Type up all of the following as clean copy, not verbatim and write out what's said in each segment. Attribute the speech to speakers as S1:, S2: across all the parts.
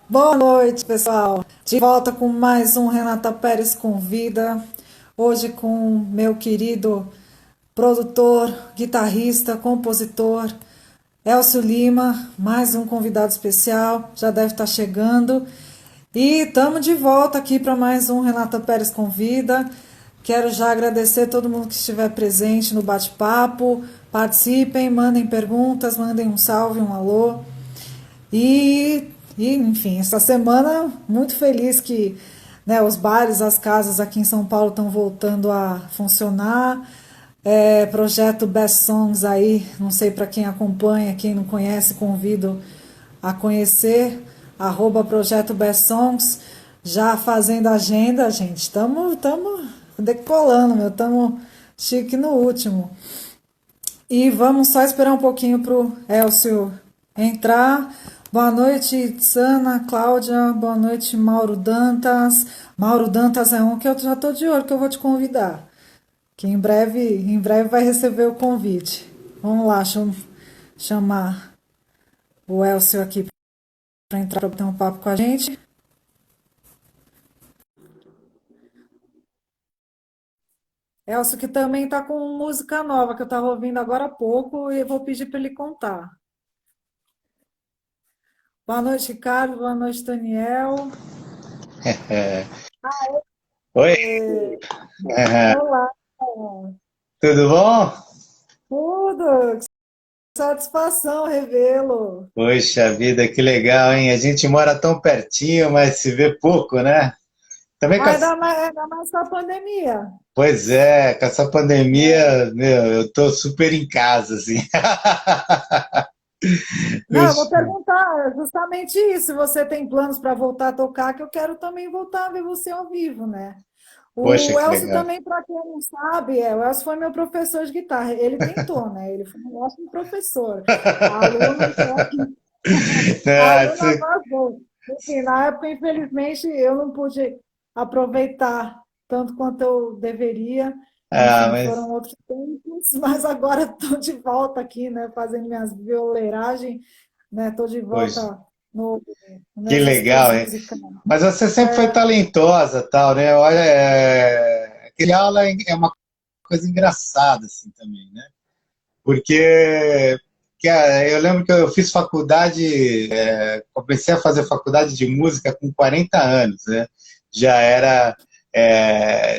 S1: Boa noite, pessoal. De volta com mais um Renata Pérez Convida. Hoje com meu querido produtor, guitarrista, compositor, Elcio Lima, mais um convidado especial, já deve estar chegando. E estamos de volta aqui para mais um Renata Pérez Convida. Quero já agradecer todo mundo que estiver presente no bate-papo. Participem, mandem perguntas, mandem um salve, um alô. Enfim, essa semana muito feliz que, né, os bares, as casas aqui em São Paulo estão voltando a funcionar. Projeto Best Songs aí, não sei para quem acompanha, quem não conhece, convido a conhecer. Projeto Best Songs, já fazendo agenda, gente. Estamos decolando, meu, estamos chique no último. E vamos só esperar um pouquinho para o Elcio entrar. Boa noite, Sana, Cláudia. Boa noite, Mauro Dantas. Mauro Dantas é um que eu já estou de olho, que eu vou te convidar. Que em breve vai receber o convite. Vamos lá, deixa eu chamar o Elcio aqui para entrar para ter um papo com a gente. Elcio, que também está com música nova que eu estava ouvindo agora há pouco e eu vou pedir para ele contar. Boa noite, Ricardo. Boa noite, Daniel.
S2: É. Oi, é,
S1: Olá,
S2: tudo bom?
S1: tudo. Satisfação revê-lo.
S2: Poxa vida, que legal, hein? A gente mora tão pertinho, mas se vê pouco, né? Também com essa...
S1: Ainda mais com a pandemia.
S2: Pois é, com essa pandemia, meu, eu tô super em casa, assim.
S1: Não, eu vou perguntar justamente isso. Se você tem planos para voltar a tocar, que eu quero também voltar a ver você ao vivo, né?
S2: Poxa,
S1: O
S2: que
S1: Elcio
S2: legal.
S1: também, para quem não sabe, o Elcio foi meu professor de guitarra. Ele tentou, né? Ele foi um ótimo professor. A aluna, a
S2: Ah,
S1: aluna vazou. Enfim, na época, infelizmente, eu não pude aproveitar tanto quanto eu deveria. Enfim,
S2: mas
S1: foram outros tempos, mas agora estou de volta aqui, né? Fazendo minhas violeiragens, né? Estou de
S2: poxa,
S1: volta no, nos
S2: que
S1: meus
S2: legal,
S1: estudos
S2: hein?
S1: musicais.
S2: Mas você sempre foi talentosa, tal, né? Olha, aquele aula é uma coisa engraçada, assim, também, né? Porque eu lembro que eu fiz faculdade, comecei a fazer faculdade de música com 40 anos, né? Já era,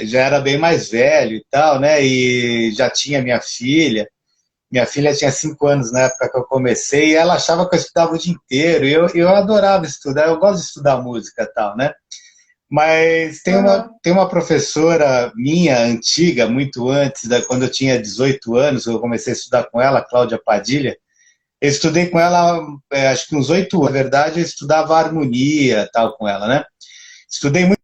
S2: já era bem mais velho e tal, né? E já tinha minha filha. Minha filha tinha 5 anos na época que eu comecei e ela achava que eu estudava o dia inteiro. E eu adorava estudar, eu gosto de estudar música e tal, né? Mas
S1: Aham.
S2: tem uma professora minha, antiga, muito antes, quando eu tinha 18 anos, eu comecei a estudar com ela, Cláudia Padilha. Eu estudei com ela, acho que uns 8 anos, na verdade, eu estudava harmonia tal com ela, né? Estudei muito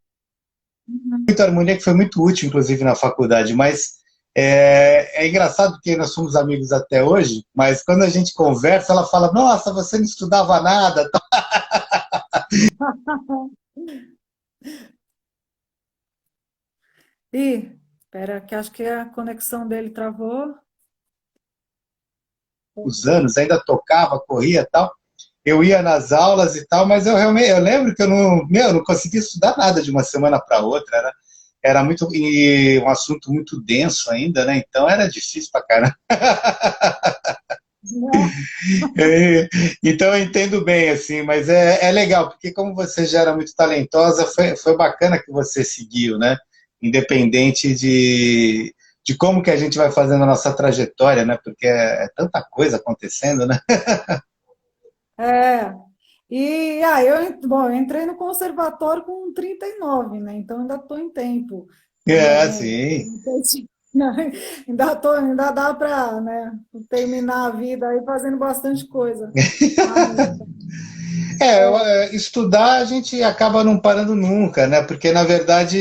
S2: harmonia, que foi muito útil, inclusive, na faculdade, mas é engraçado porque nós somos amigos até hoje, mas quando a gente conversa, ela fala, nossa, você não estudava nada.
S1: Ih, espera, que acho que a conexão dele travou.
S2: Os anos, ainda tocava, corria tal. Eu ia nas aulas e tal, mas eu realmente, eu lembro que eu não conseguia estudar nada de uma semana para outra, era muito, e um assunto muito denso ainda, né? Então era difícil para caramba. Então eu entendo bem, assim, mas é legal, porque como você já era muito talentosa, foi bacana que você seguiu, né? Independente de como que a gente vai fazendo a nossa trajetória, né? Porque é tanta coisa acontecendo, né?
S1: É. Bom, eu entrei no conservatório com 39, né? Então ainda estou em tempo.
S2: É,
S1: Ainda,
S2: sim.
S1: não, ainda dá para, né, terminar a vida aí fazendo bastante coisa. Ainda.
S2: Estudar a gente acaba não parando nunca, né? Porque na verdade,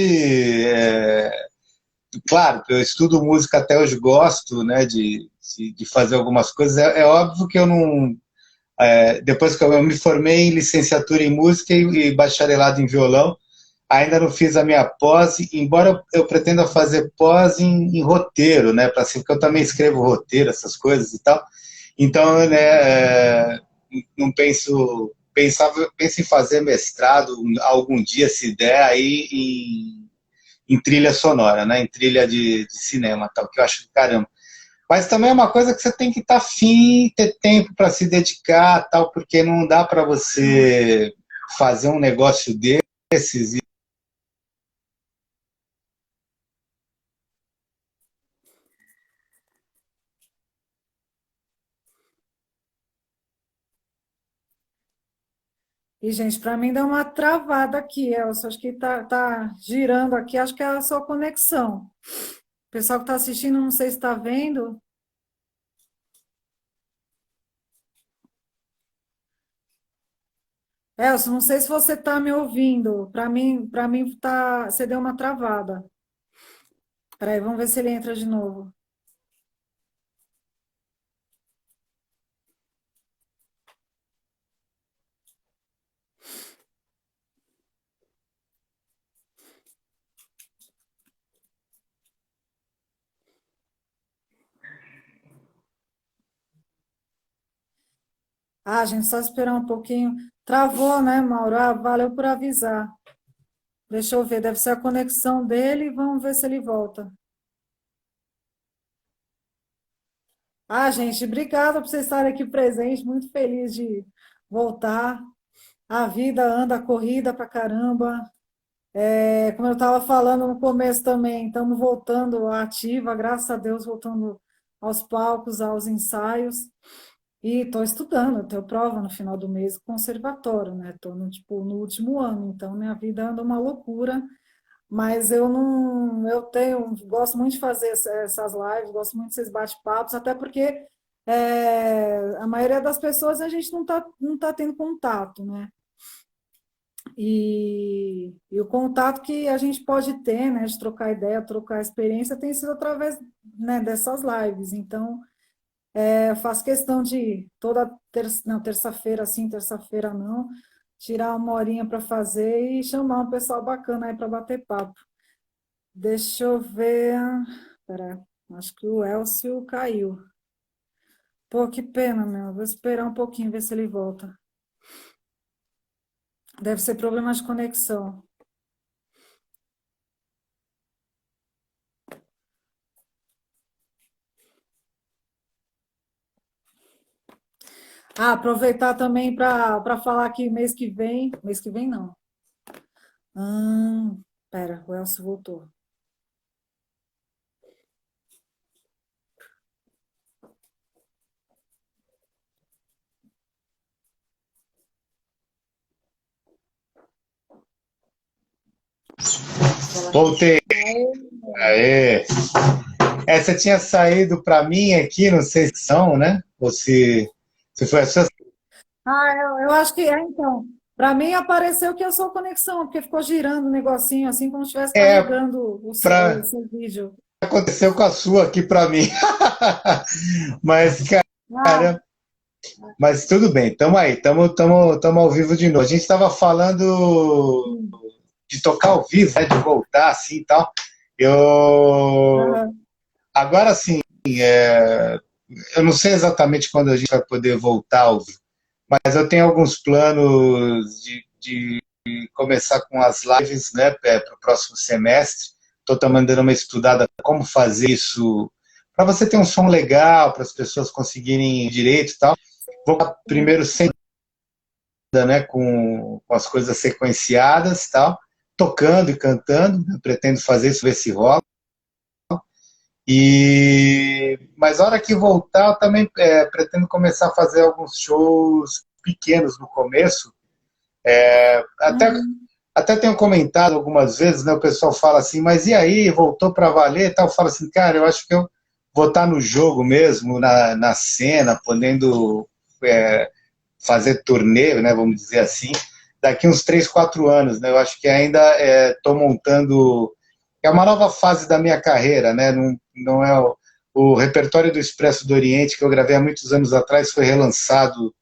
S2: claro, eu estudo música até hoje, gosto, né, de fazer algumas coisas. É óbvio que eu não. Depois que eu me formei em licenciatura em música e bacharelado em violão, ainda não fiz a minha pós, embora eu pretenda fazer pós em roteiro, né? Porque eu também escrevo roteiro, essas coisas e tal. Então, né, não penso. pensa em fazer mestrado algum dia, se der, aí em trilha sonora, né? Em trilha de cinema, tal, que eu acho do caramba. Mas também é uma coisa que você tem que estar afim, ter tempo para se dedicar, tal, porque não dá para você fazer um negócio desses.
S1: E, gente, para mim deu uma travada aqui, Elcio. Acho que tá girando aqui, acho que é a sua conexão. O pessoal que está assistindo, não sei se está vendo. Elcio, não sei se você está me ouvindo. Para mim tá, você deu uma travada. Peraí, vamos ver se ele entra de novo. Ah, gente, só esperar um pouquinho. Travou, né, Mauro? Ah, valeu por avisar. Deixa eu ver, deve ser a conexão dele. Vamos ver se ele volta. Ah, gente, obrigada por vocês estarem aqui presentes. Muito feliz de voltar. A vida anda corrida pra caramba. É, como eu estava falando no começo também, estamos voltando à ativa, graças a Deus, voltando aos palcos, aos ensaios. E estou estudando, eu tenho prova no final do mês com conservatório, né? Estou no, tipo, no último ano, então minha vida anda uma loucura, mas eu não, eu tenho, gosto muito de fazer essas lives, gosto muito desses bate-papos, até porque a maioria das pessoas a gente não tá tendo contato, né? E o contato que a gente pode ter, né, de trocar ideia, trocar experiência, tem sido através, né, dessas lives. Então, eu faço questão de toda não, terça-feira sim, terça-feira não, tirar uma horinha para fazer e chamar um pessoal bacana aí para bater papo. Deixa eu ver. Pera, acho que o Elcio caiu. Pô, que pena, meu. Vou esperar um pouquinho, ver se ele volta. Deve ser problema de conexão. Ah, aproveitar também para falar que mês que vem não. Pera, o Elcio voltou.
S2: Voltei. Aê. Você tinha saído para mim aqui, não sei se são, né? Ou se foi a sua.
S1: Ah, eu acho que é, então. Para mim apareceu que é a sua conexão, porque ficou girando o negocinho, assim como se estivesse
S2: É,
S1: carregando o
S2: para
S1: seu vídeo.
S2: aconteceu com a sua aqui para mim. Mas,
S1: Ah,
S2: cara, mas tudo bem, estamos aí, estamos ao vivo de novo. A gente estava falando
S1: sim.
S2: de tocar ao vivo, né, de voltar assim e tal. Eu
S1: Aham.
S2: agora sim, eu não sei exatamente quando a gente vai poder voltar ao vivo, mas eu tenho alguns planos de começar com as lives, né, para o próximo semestre. Estou também dando uma estudada como fazer isso para você ter um som legal, para as pessoas conseguirem direito e tal. Vou primeiro sem, né, com as coisas sequenciadas, tal, tocando e cantando. Eu pretendo fazer isso, ver se rola. Mas a hora que voltar, eu também pretendo começar a fazer alguns shows pequenos no começo. Até
S1: Uhum.
S2: Até tenho comentado algumas vezes, né? O pessoal fala assim, mas e aí, voltou para valer e tal? Eu falo assim, cara, eu acho que eu vou estar no jogo mesmo, na cena, podendo é, fazer turnê, né? Vamos dizer assim, daqui uns 3, 4 anos, né? Eu acho que ainda estou montando. É uma nova fase da minha carreira, né? Não é o repertório do Expresso do Oriente, que eu gravei há muitos anos atrás, foi relançado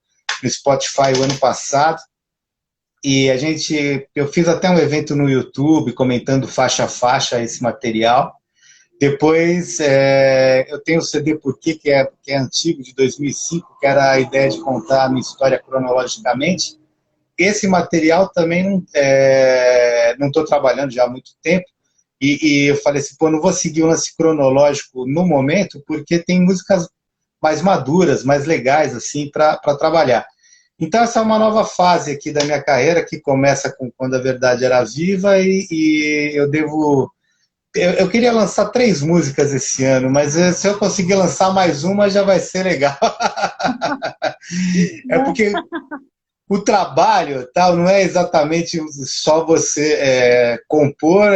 S2: no Spotify o ano passado. E eu fiz até um evento no YouTube comentando faixa a faixa esse material. Depois eu tenho o CD Porquê, que é antigo, de 2005, que era a ideia de contar a minha história cronologicamente. esse material também não estou trabalhando já há muito tempo, e eu falei assim, pô, não vou seguir um lance cronológico no momento, porque tem músicas mais maduras, mais legais, assim, para trabalhar. Então, essa é uma nova fase aqui da minha carreira, que começa com Quando a Verdade Era Viva, e eu devo... Eu queria lançar 3 músicas esse ano, mas se eu conseguir lançar mais uma, já vai ser legal. É porque o trabalho tal não é exatamente só você compor,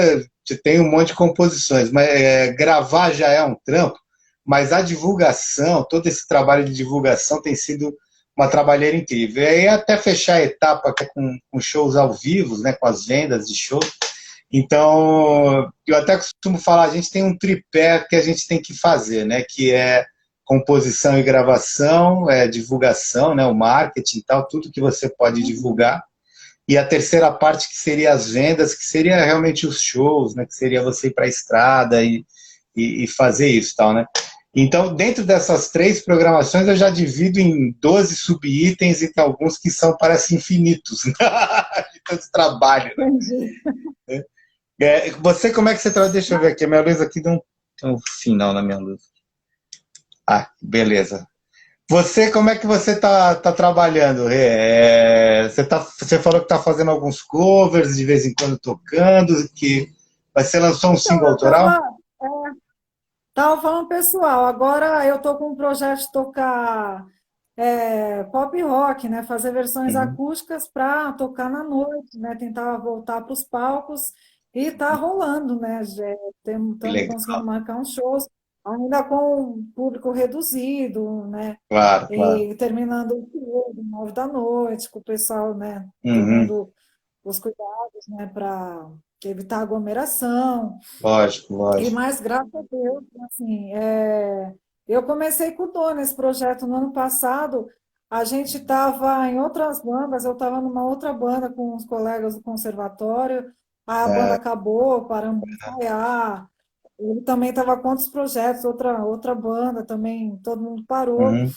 S2: tem um monte de composições, mas gravar já é um trampo, mas a divulgação, todo esse trabalho de divulgação tem sido uma trabalheira incrível. E aí até fechar a etapa com shows ao vivo, né, com as vendas de shows. Então, eu até costumo falar, a gente tem um tripé que a gente tem que fazer, né, que é composição e gravação, divulgação, né, o marketing e tal, tudo que você pode divulgar. E a terceira parte, que seria as vendas, que seria realmente os shows, né, que seria você ir para a estrada e fazer isso, tal, né? Então, dentro dessas 3 programações, eu já divido em 12 subitens, e tem alguns que são, parece, infinitos, né? De tanto trabalho, né?
S1: Entendi.
S2: Você, como é que você trabalha? Deixa eu ver aqui, a minha luz aqui tem um final na minha luz. Ah, beleza. Você, como é que você está trabalhando? Você falou que está fazendo alguns covers, de vez em quando tocando, que você lançou um
S1: Então,
S2: single autoral?
S1: tava falando pessoal, agora eu tô com um projeto de tocar pop rock, né? Fazer versões
S2: Uhum,
S1: acústicas para tocar na noite, né? Tentar voltar para os palcos e tá rolando, né?
S2: que
S1: Estamos
S2: legal.
S1: conseguindo marcar uns shows, ainda com um público reduzido, né?
S2: Claro, claro.
S1: E terminando o show, 9 da noite, com o pessoal, né?
S2: Uhum,
S1: Tomando os cuidados, né? Para evitar aglomeração.
S2: lógico,
S1: E
S2: lógico.
S1: mais, graças a Deus, assim, eu comecei com o Dô nesse projeto no ano passado. A gente estava em outras bandas, eu estava numa outra banda com os colegas do conservatório, a banda
S2: É,
S1: acabou, paramos de ensaiar. Ele também estava com outros projetos, outra banda também, todo mundo parou.
S2: uhum,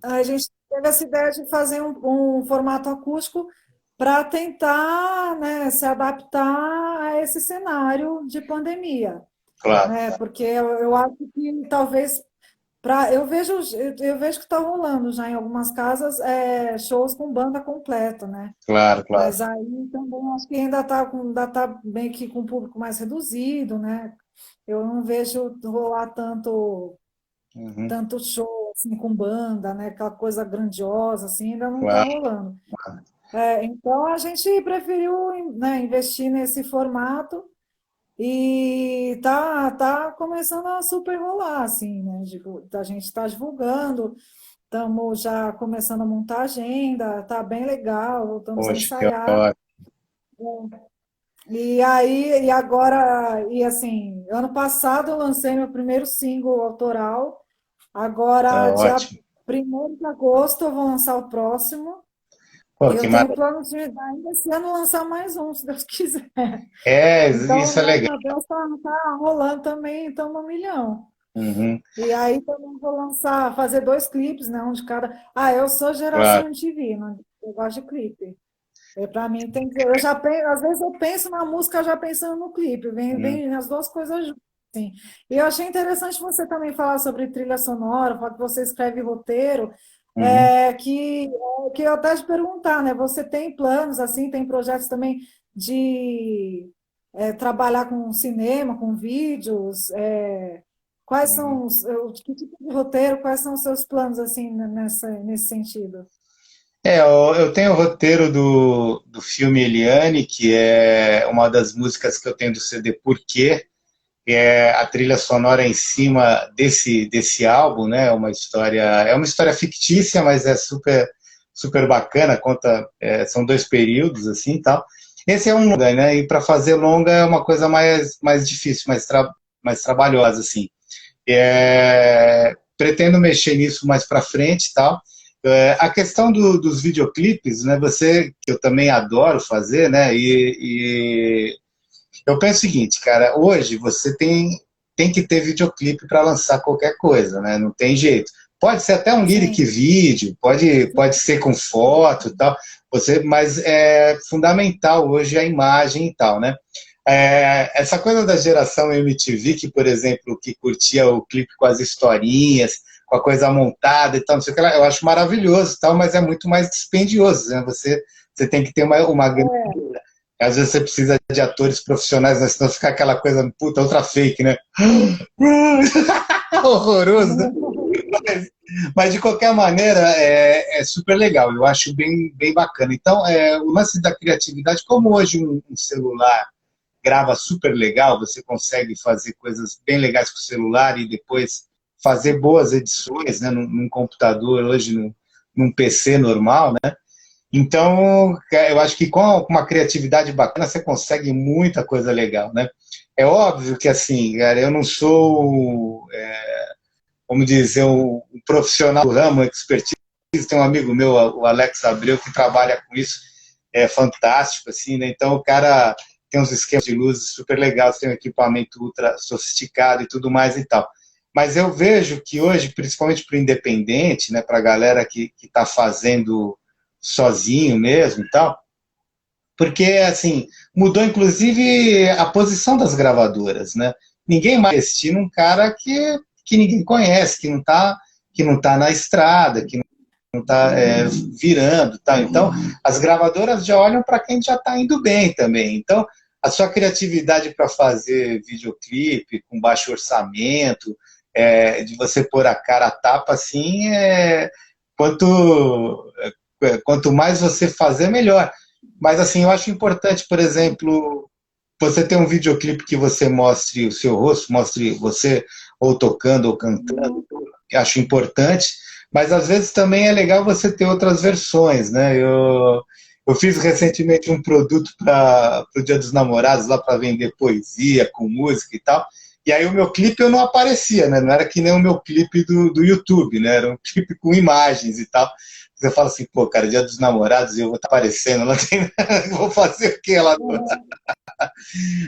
S1: Aí a gente teve essa ideia de fazer um formato acústico para tentar, né, se adaptar a esse cenário de pandemia,
S2: claro.
S1: né? Porque eu acho que talvez eu vejo que está rolando já em algumas casas shows com banda completa, né?
S2: Claro, claro.
S1: Mas aí também acho que ainda tá meio que com um público mais reduzido, né? Eu não vejo rolar
S2: Uhum,
S1: tanto show assim com banda, né? Aquela coisa grandiosa assim, ainda não está
S2: claro.
S1: rolando. Então a gente preferiu, né, investir nesse formato. E tá começando a super rolar, assim, né? A gente está divulgando, estamos já começando a montar a agenda, tá bem legal, voltamos a
S2: Poxa, que
S1: ensaiar.
S2: ótimo.
S1: E aí, e agora, e assim, ano passado eu lancei meu primeiro single autoral, agora, dia
S2: Ótimo.
S1: 1º de agosto, eu vou lançar o próximo. E
S2: Pô, que
S1: eu tenho
S2: maravilha.
S1: plano de ainda esse ano lançar mais um, se Deus quiser. Então,
S2: Isso é legal.
S1: graças a Deus, tá rolando também, estamos no milhão.
S2: Uhum,
S1: E aí também vou fazer 2 clipes, né? Um de cada. Eu sou
S2: claro.
S1: geração MTV, né? Eu gosto de clipe. Para mim tem que. Eu já penso, às vezes eu penso na música já pensando no clipe,
S2: Uhum,
S1: vem as duas coisas juntas. Assim. E eu achei interessante você também falar sobre trilha sonora, falar que você escreve roteiro,
S2: uhum.
S1: que eu até te perguntar, né? Você tem planos, assim, tem projetos também de trabalhar com cinema, com vídeos? Quais
S2: Uhum.
S1: são que tipo de roteiro, quais são os seus planos, assim, nesse sentido?
S2: Eu tenho o roteiro do filme Eliane, que é uma das músicas que eu tenho do CD Porquê, que é a trilha sonora em cima desse álbum, né? É uma história fictícia, mas é super, super bacana, são 2 períodos, assim, tal. Esse é um longa, né? E para fazer longa é uma coisa mais difícil, mais trabalhosa, assim. Pretendo mexer nisso mais para frente, tal. A questão dos videoclipes, né? Que eu também adoro fazer, né? E eu penso o seguinte, cara, hoje você tem que ter videoclipe para lançar qualquer coisa, né? Não tem jeito. Pode ser até um lyric
S1: Sim,
S2: vídeo, pode ser com foto e tal. Mas é fundamental hoje a imagem e tal, né? Essa coisa da geração MTV, que, por exemplo, que curtia o clipe com as historinhas, com a coisa montada e tal, não sei o que lá, eu acho maravilhoso, tal, mas é muito mais dispendioso, né? Você tem que ter uma grana. Às vezes você precisa de atores profissionais, né? Senão fica aquela coisa, puta, outra fake, né? Horroroso, né? Mas, de qualquer maneira, é super legal, eu acho bem bacana. Então, o lance da criatividade, como hoje um celular grava super legal, você consegue fazer coisas bem legais com o celular e depois fazer boas edições, né, num computador, hoje num PC normal, né? Então, eu acho que com uma criatividade bacana você consegue muita coisa legal, né? É óbvio que, assim, cara, eu não sou, vamos dizer, um profissional do ramo, expertise. Tem um amigo meu, o Alex Abreu, que trabalha com isso, é fantástico, assim, né? Então o cara tem uns esquemas de luzes super legais, tem um equipamento ultra sofisticado e tudo mais e tal. Mas eu vejo que hoje, principalmente para o independente, né, para a galera que está fazendo sozinho mesmo e tal, porque, assim, mudou inclusive a posição das gravadoras, né? Ninguém mais investir num cara que ninguém conhece, que não tá na estrada, que não está virando. Tá? Então, as gravadoras já olham para quem já está indo bem também. Então, a sua criatividade para fazer videoclipe com baixo orçamento, de você pôr a cara a tapa, assim, quanto, quanto mais você fazer, melhor. Mas, assim, eu acho importante, por exemplo, você ter um videoclipe que você mostre o seu rosto, mostre você ou tocando ou cantando, acho importante, mas às vezes também é legal você ter outras versões, né? Eu fiz recentemente um produto para o Dia dos Namorados, lá para vender poesia com música e tal, e aí o meu clipe eu não aparecia, né? Não era que nem o meu clipe do YouTube, né? Era um clipe com imagens e tal. Você fala assim, pô, cara, Dia dos Namorados, eu vou estar aparecendo, lá tem... vou fazer o quê lá?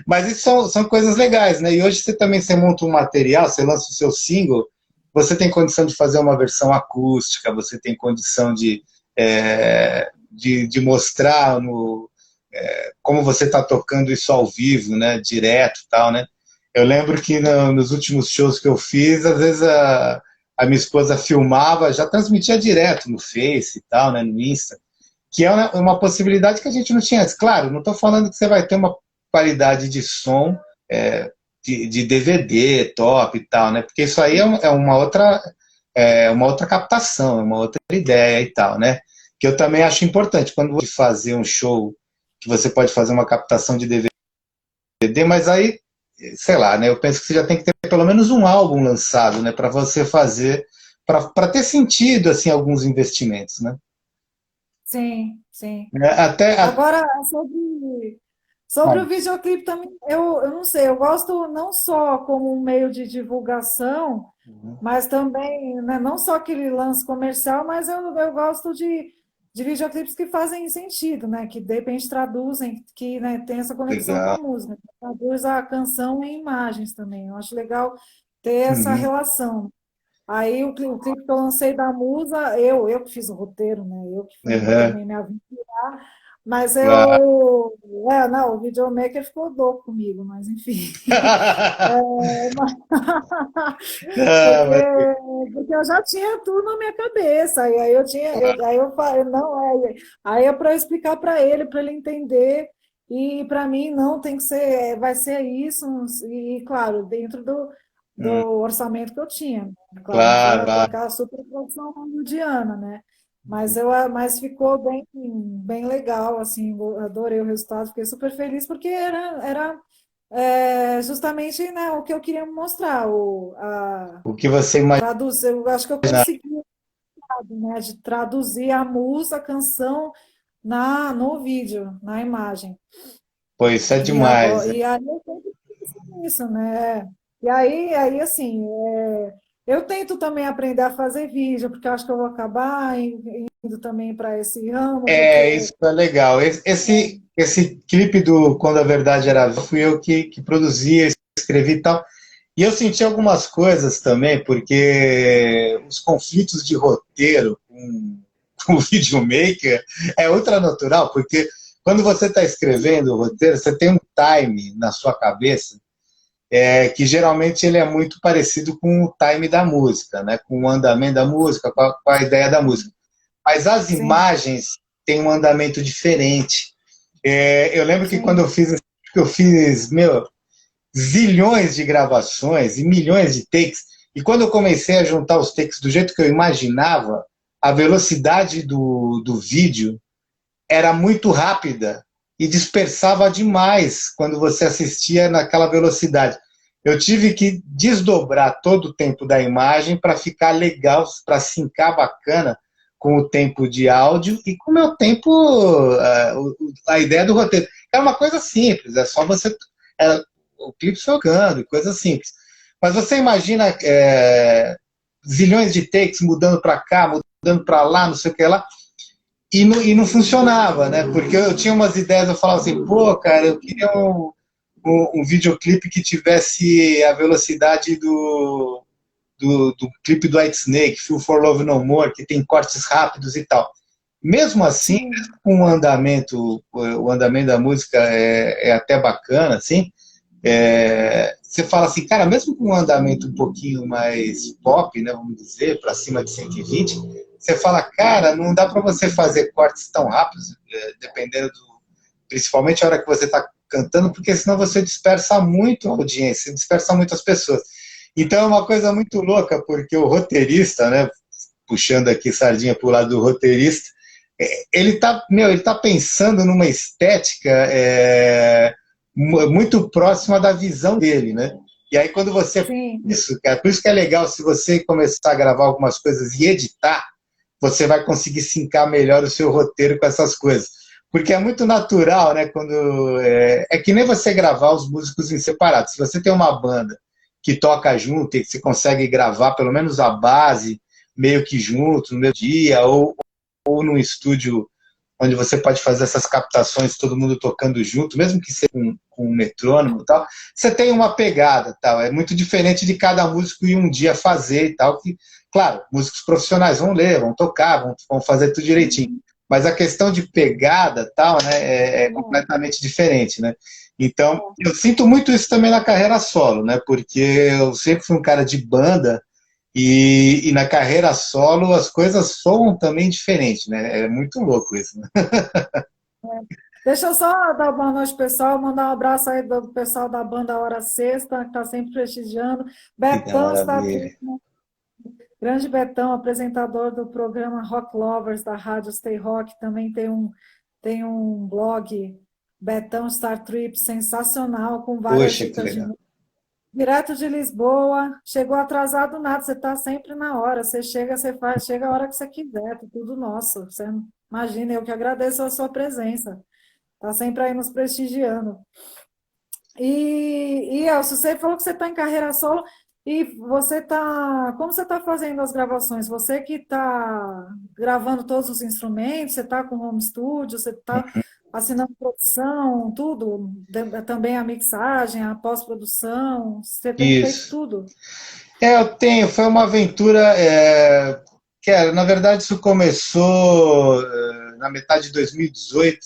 S2: Mas isso são coisas legais, né? E hoje você monta um material, você lança o seu single, você tem condição de fazer uma versão acústica, você tem condição de mostrar como você está tocando isso ao vivo, né? Direto e tal, né? Eu lembro que nos últimos shows que eu fiz, às vezes a minha esposa filmava, já transmitia direto no Face e tal, né? No Insta, que é uma possibilidade que a gente não tinha antes. Claro, não estou falando que você vai ter uma qualidade de som de DVD top e tal, né? Porque isso aí é uma outra captação, é uma outra ideia e tal, né? Que eu também acho importante quando você fazer um show que você pode fazer uma captação de DVD, mas aí, sei lá, né? Eu penso que você já tem que ter pelo menos um álbum lançado, né? Para você fazer, para ter sentido assim alguns investimentos, né?
S1: Sim, sim.
S2: Até
S1: Agora, sobre o videoclipe também, eu não sei, eu gosto não só como um meio de divulgação, mas também, né, não só aquele lance comercial, mas eu gosto de videoclipes que fazem sentido, né, que de repente traduzem, que, né, tem essa conexão com a
S2: legal.
S1: música, que traduz a canção em imagens também. Eu acho legal ter essa
S2: Uhum.
S1: relação. Aí o clipe que eu lancei da Musa, eu que fiz o roteiro, né? Eu que fui
S2: Uhum.
S1: também me aventurar, mas
S2: Claro.
S1: não, o videomaker ficou louco comigo, mas enfim.
S2: Ah,
S1: Porque,
S2: mas,
S1: porque eu já tinha tudo na minha cabeça, e aí eu tinha, aí eu falei, não, aí é para eu explicar para ele entender, e para mim não tem que ser, vai ser isso, e claro, dentro do
S2: hum,
S1: orçamento que eu tinha, né? Claro, não foi
S2: claro,
S1: aquela super produção hollywoodiana, né? Mas ficou bem legal, assim, eu adorei o resultado, fiquei super feliz, porque era justamente, né, o que eu queria mostrar,
S2: o que você imagina.
S1: traduzir, eu acho que eu consegui, né, de traduzir a música, a canção no vídeo, na imagem.
S2: Pô, isso é
S1: E
S2: demais.
S1: agora, e aí eu sempre penso nisso, né? E aí assim, eu tento também aprender a fazer vídeo, porque eu acho que eu vou acabar indo também para esse ramo,
S2: Isso
S1: porque
S2: é legal. Esse clipe do Quando a Verdade Era Viva, fui eu que produzi, escrevi e tal. E eu senti algumas coisas também, porque os conflitos de roteiro o videomaker é ultra natural, porque quando você está escrevendo o roteiro, você tem um time na sua cabeça que geralmente ele é muito parecido com o time da música, né? Com o andamento da música, com a ideia da música. Mas as
S1: Sim,
S2: imagens têm um andamento diferente. Eu lembro que quando
S1: sim.
S2: eu fiz, meu, zilhões de gravações e milhões de takes, e quando eu comecei a juntar os takes do jeito que eu imaginava, a velocidade do vídeo era muito rápida e dispersava demais quando você assistia naquela velocidade. Eu tive que desdobrar todo o tempo da imagem para ficar legal, para sincar bacana com o tempo de áudio e com o meu tempo, a ideia do roteiro. É uma coisa simples, é só você. É, o clipe jogando, coisa simples. Mas você imagina zilhões de takes mudando para cá, mudando para lá, não sei o que lá, e não funcionava, né? Porque eu tinha umas ideias, eu falava assim, pô, cara, eu queria um videoclipe que tivesse a velocidade do clipe do Whitesnake, Feel for Love No More, que tem cortes rápidos e tal. Mesmo assim,
S1: Sim,
S2: mesmo com o andamento da música é até bacana, assim, você fala assim, cara, mesmo com um andamento um pouquinho mais pop, né, vamos dizer, para cima de 120, você fala, cara, não dá para você fazer cortes tão rápidos, dependendo principalmente a hora que você está cantando, porque senão você dispersa muito a audiência, dispersa muito as pessoas. Então é uma coisa muito louca, porque o roteirista, né, puxando aqui sardinha para o lado do roteirista, ele tá pensando numa estética muito próxima da visão dele, né? E aí quando você
S1: sim.
S2: isso, cara, por isso que é legal se você começar a gravar algumas coisas e editar, você vai conseguir sincar melhor o seu roteiro com essas coisas. Porque é muito natural, né? Quando é que nem você gravar os músicos em separado. Se você tem uma banda que toca junto e que você consegue gravar pelo menos a base meio que junto no mesmo dia ou num estúdio onde você pode fazer essas captações, todo mundo tocando junto, mesmo que seja com um metrônomo e tal, você tem uma pegada, tal. É muito diferente de cada músico ir um dia fazer e tal, que, claro, músicos profissionais vão ler, vão tocar, vão fazer tudo direitinho. Mas a questão de pegada, tal, né, é completamente diferente, né? Então, eu sinto muito isso também na carreira solo, né? Porque eu sempre fui um cara de banda e na carreira solo as coisas soam também diferente, né? É muito louco isso, né?
S1: Deixa eu só dar boa noite, pessoal. Mandar um abraço aí do pessoal da banda Hora Sexta, que está sempre prestigiando.
S2: Que
S1: Betão está
S2: maravilha.
S1: aqui, grande Betão, apresentador do programa Rock Lovers da Rádio Stay Rock. Também tem um blog, Betão Star Trip, sensacional, com várias
S2: Poxa, que
S1: dicas de
S2: legal.
S1: música. Direto de Lisboa, chegou atrasado nada, você está sempre na hora. Você chega, você faz, chega a hora que você quiser, tá tudo nosso. Você imagina, eu que agradeço a sua presença. Está sempre aí nos prestigiando. E Elcio, você falou que você está em carreira solo e você está. Como você está fazendo as gravações? Você que está gravando todos os instrumentos, você está com home studio, você está assinando produção, tudo, também a mixagem, a pós-produção, você tem feito
S2: Isso.
S1: tudo.
S2: Eu tenho, foi uma aventura na verdade, isso começou na metade de 2018.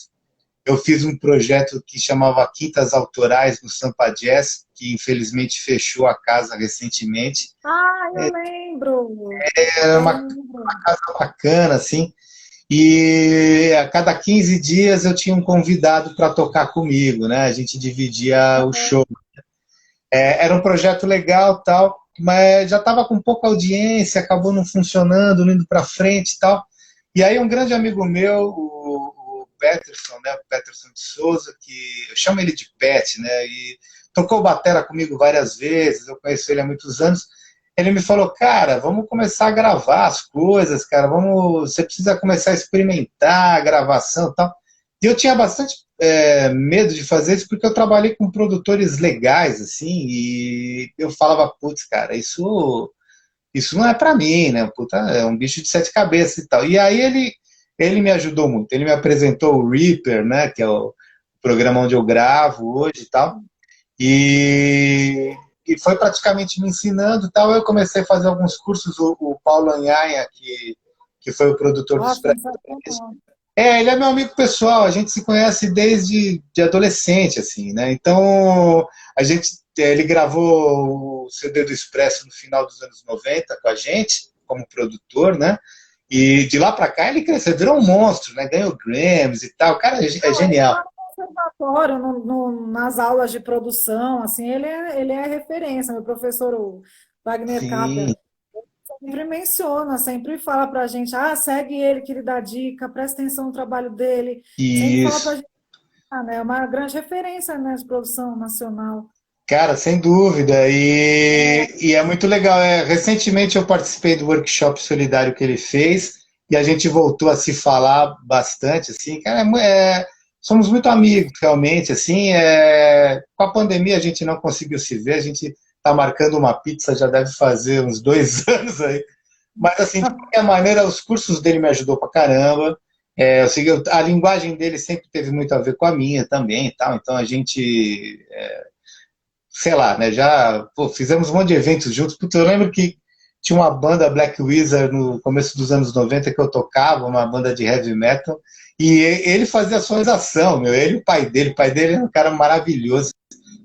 S2: Eu fiz um projeto que chamava Quintas Autorais no Sampa Jazz, que infelizmente fechou a casa recentemente.
S1: Ah, eu lembro!
S2: Era
S1: Eu
S2: uma
S1: lembro.
S2: casa bacana, assim, e a cada 15 dias eu tinha um convidado para tocar comigo, né? A gente dividia o show. Era um projeto legal, tal, mas já estava com pouca audiência, acabou não funcionando, não indo para frente e tal. E aí um grande amigo meu, o Peterson, né, o Peterson de Souza, que eu chamo ele de Pet, né, e tocou batera comigo várias vezes, eu conheço ele há muitos anos. Ele me falou, cara, vamos começar a gravar as coisas, cara, você precisa começar a experimentar a gravação e tal. E eu tinha bastante medo de fazer isso porque eu trabalhei com produtores legais, assim, e eu falava, putz, cara, isso não é para mim, né? Puta, é um bicho de sete cabeças e tal. E aí ele me ajudou muito. Ele me apresentou o Reaper, né? Que é o programa onde eu gravo hoje e tal. E foi praticamente me ensinando e tal. Eu comecei a fazer alguns cursos. O Paulo Anhanha, que foi o produtor do
S1: Nossa,
S2: Expresso.
S1: sensacional.
S2: Ele é meu amigo pessoal, a gente se conhece desde de adolescente, assim, né? Então, ele gravou o CD do Expresso no final dos anos 90 com a gente, como produtor, né? E de lá para cá ele cresceu, virou um monstro, né? Ganhou Grammys e tal. O cara é
S1: Não, ele
S2: genial.
S1: está no conservatório, nas aulas de produção, assim, ele é referência. Meu professor, o Wagner
S2: Sim,
S1: Capper, sempre menciona, sempre fala pra gente, segue ele que ele dá dica, presta atenção no trabalho dele. Sempre fala pra
S2: isso.
S1: gente, né? É uma grande referência, né, de produção nacional.
S2: Cara, sem dúvida. E é muito legal. Recentemente eu participei do workshop solidário que ele fez e a gente voltou a se falar bastante, assim. Cara, somos muito amigos, realmente, assim. Com a pandemia a gente não conseguiu se ver, a gente está marcando uma pizza, já deve fazer uns 2 anos aí. Mas, assim, de qualquer maneira, os cursos dele me ajudou pra caramba. A linguagem dele sempre teve muito a ver com a minha também e tal. Então a gente sei lá, né? Já fizemos um monte de eventos juntos. Putz, eu lembro que tinha uma banda Black Wizard no começo dos anos 90 que eu tocava, uma banda de heavy metal, e ele fazia a sonorização, meu. Ele e o pai dele é um cara maravilhoso,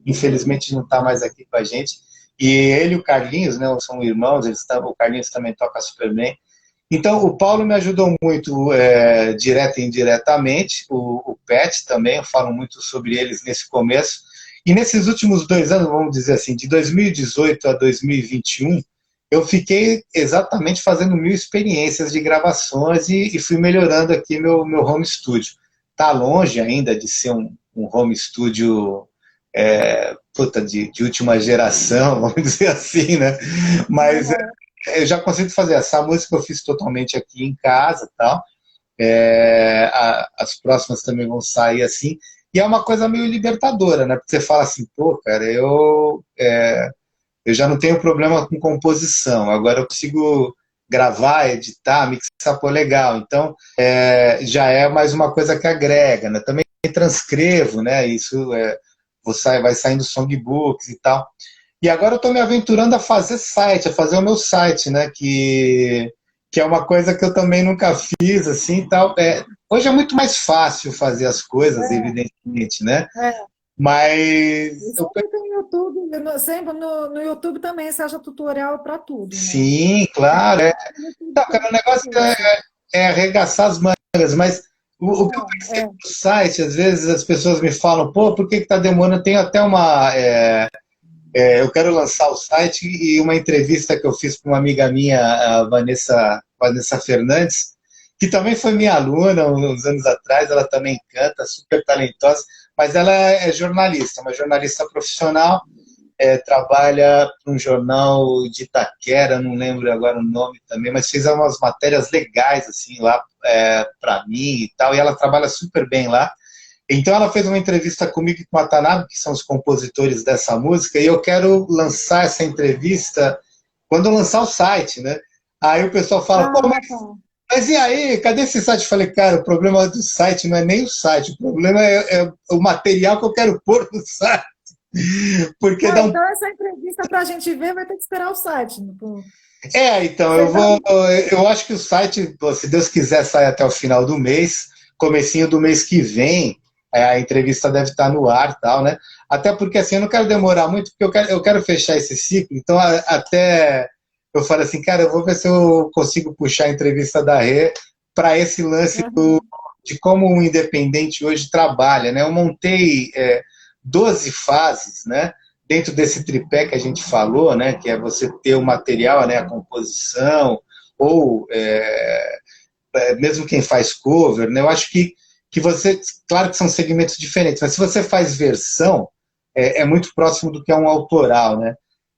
S2: infelizmente não está mais aqui com a gente. E ele e o Carlinhos, né, são irmãos, o Carlinhos também toca super bem. Então, o Paulo me ajudou muito, direta e indiretamente, o Pet também, eu falo muito sobre eles nesse começo. E nesses últimos 2 anos, vamos dizer assim, de 2018 a 2021, eu fiquei exatamente fazendo 1.000 experiências de gravações e fui melhorando aqui meu home studio. Está longe ainda de ser um home studio de última geração, vamos dizer assim, né? Mas eu já consigo fazer. Essa música eu fiz totalmente aqui em casa, tal. As próximas também vão sair assim. E é uma coisa meio libertadora, né? Porque você fala assim, pô, cara, eu já não tenho problema com composição, agora eu consigo gravar, editar, mixar, pô, legal. Então, já é mais uma coisa que agrega, né? Também transcrevo, né? Isso vai saindo songbooks e tal. E agora eu estou me aventurando a fazer site, a fazer o meu site, né? Que é uma coisa que eu também nunca fiz, assim, tal. Hoje é muito mais fácil fazer as coisas, evidentemente, né?
S1: É.
S2: Mas
S1: E sempre tem YouTube, sempre no YouTube também você acha tutorial para tudo, né?
S2: sim, claro.
S1: No YouTube
S2: Então, cara, o negócio
S1: tem isso.
S2: é arregaçar as mangas, mas o que eu
S1: É,
S2: percebo no site, às vezes as pessoas me falam, pô, por que está demorando? Tem até eu quero lançar o site e uma entrevista que eu fiz com uma amiga minha, a Vanessa Fernandes, que também foi minha aluna uns anos atrás, ela também canta, super talentosa, mas ela é jornalista, uma jornalista profissional, trabalha para um jornal de Itaquera, não lembro agora o nome também, mas fez umas matérias legais assim lá para mim e tal, e ela trabalha super bem lá. Então ela fez uma entrevista comigo e com a Tanabe, que são os compositores dessa música, e eu quero lançar essa entrevista quando eu lançar o site, né? Aí o pessoal fala, pô,
S1: tá.
S2: mas e aí, cadê esse site? Eu falei, cara, o problema do site não é nem o site, o problema é o material que eu quero pôr no site. Porque dá um.
S1: Então essa entrevista para a gente ver vai ter que esperar o site.
S2: Então,
S1: Você tá...
S2: eu acho que o site, se Deus quiser, sai até o final do mês, comecinho do mês que vem, a entrevista deve estar no ar e tal, né? Até porque, assim, eu não quero demorar muito, porque eu quero fechar esse ciclo, então até eu falo assim, cara, eu vou ver se eu consigo puxar a entrevista da Rê para esse lance de como o independente hoje trabalha, né? Eu montei 12 fases, né? Dentro desse tripé que a gente falou, né, que é você ter o material, né, a composição, ou mesmo quem faz cover, né, eu acho que você, claro que são segmentos diferentes, mas se você faz versão, é muito próximo do que é um autoral, né?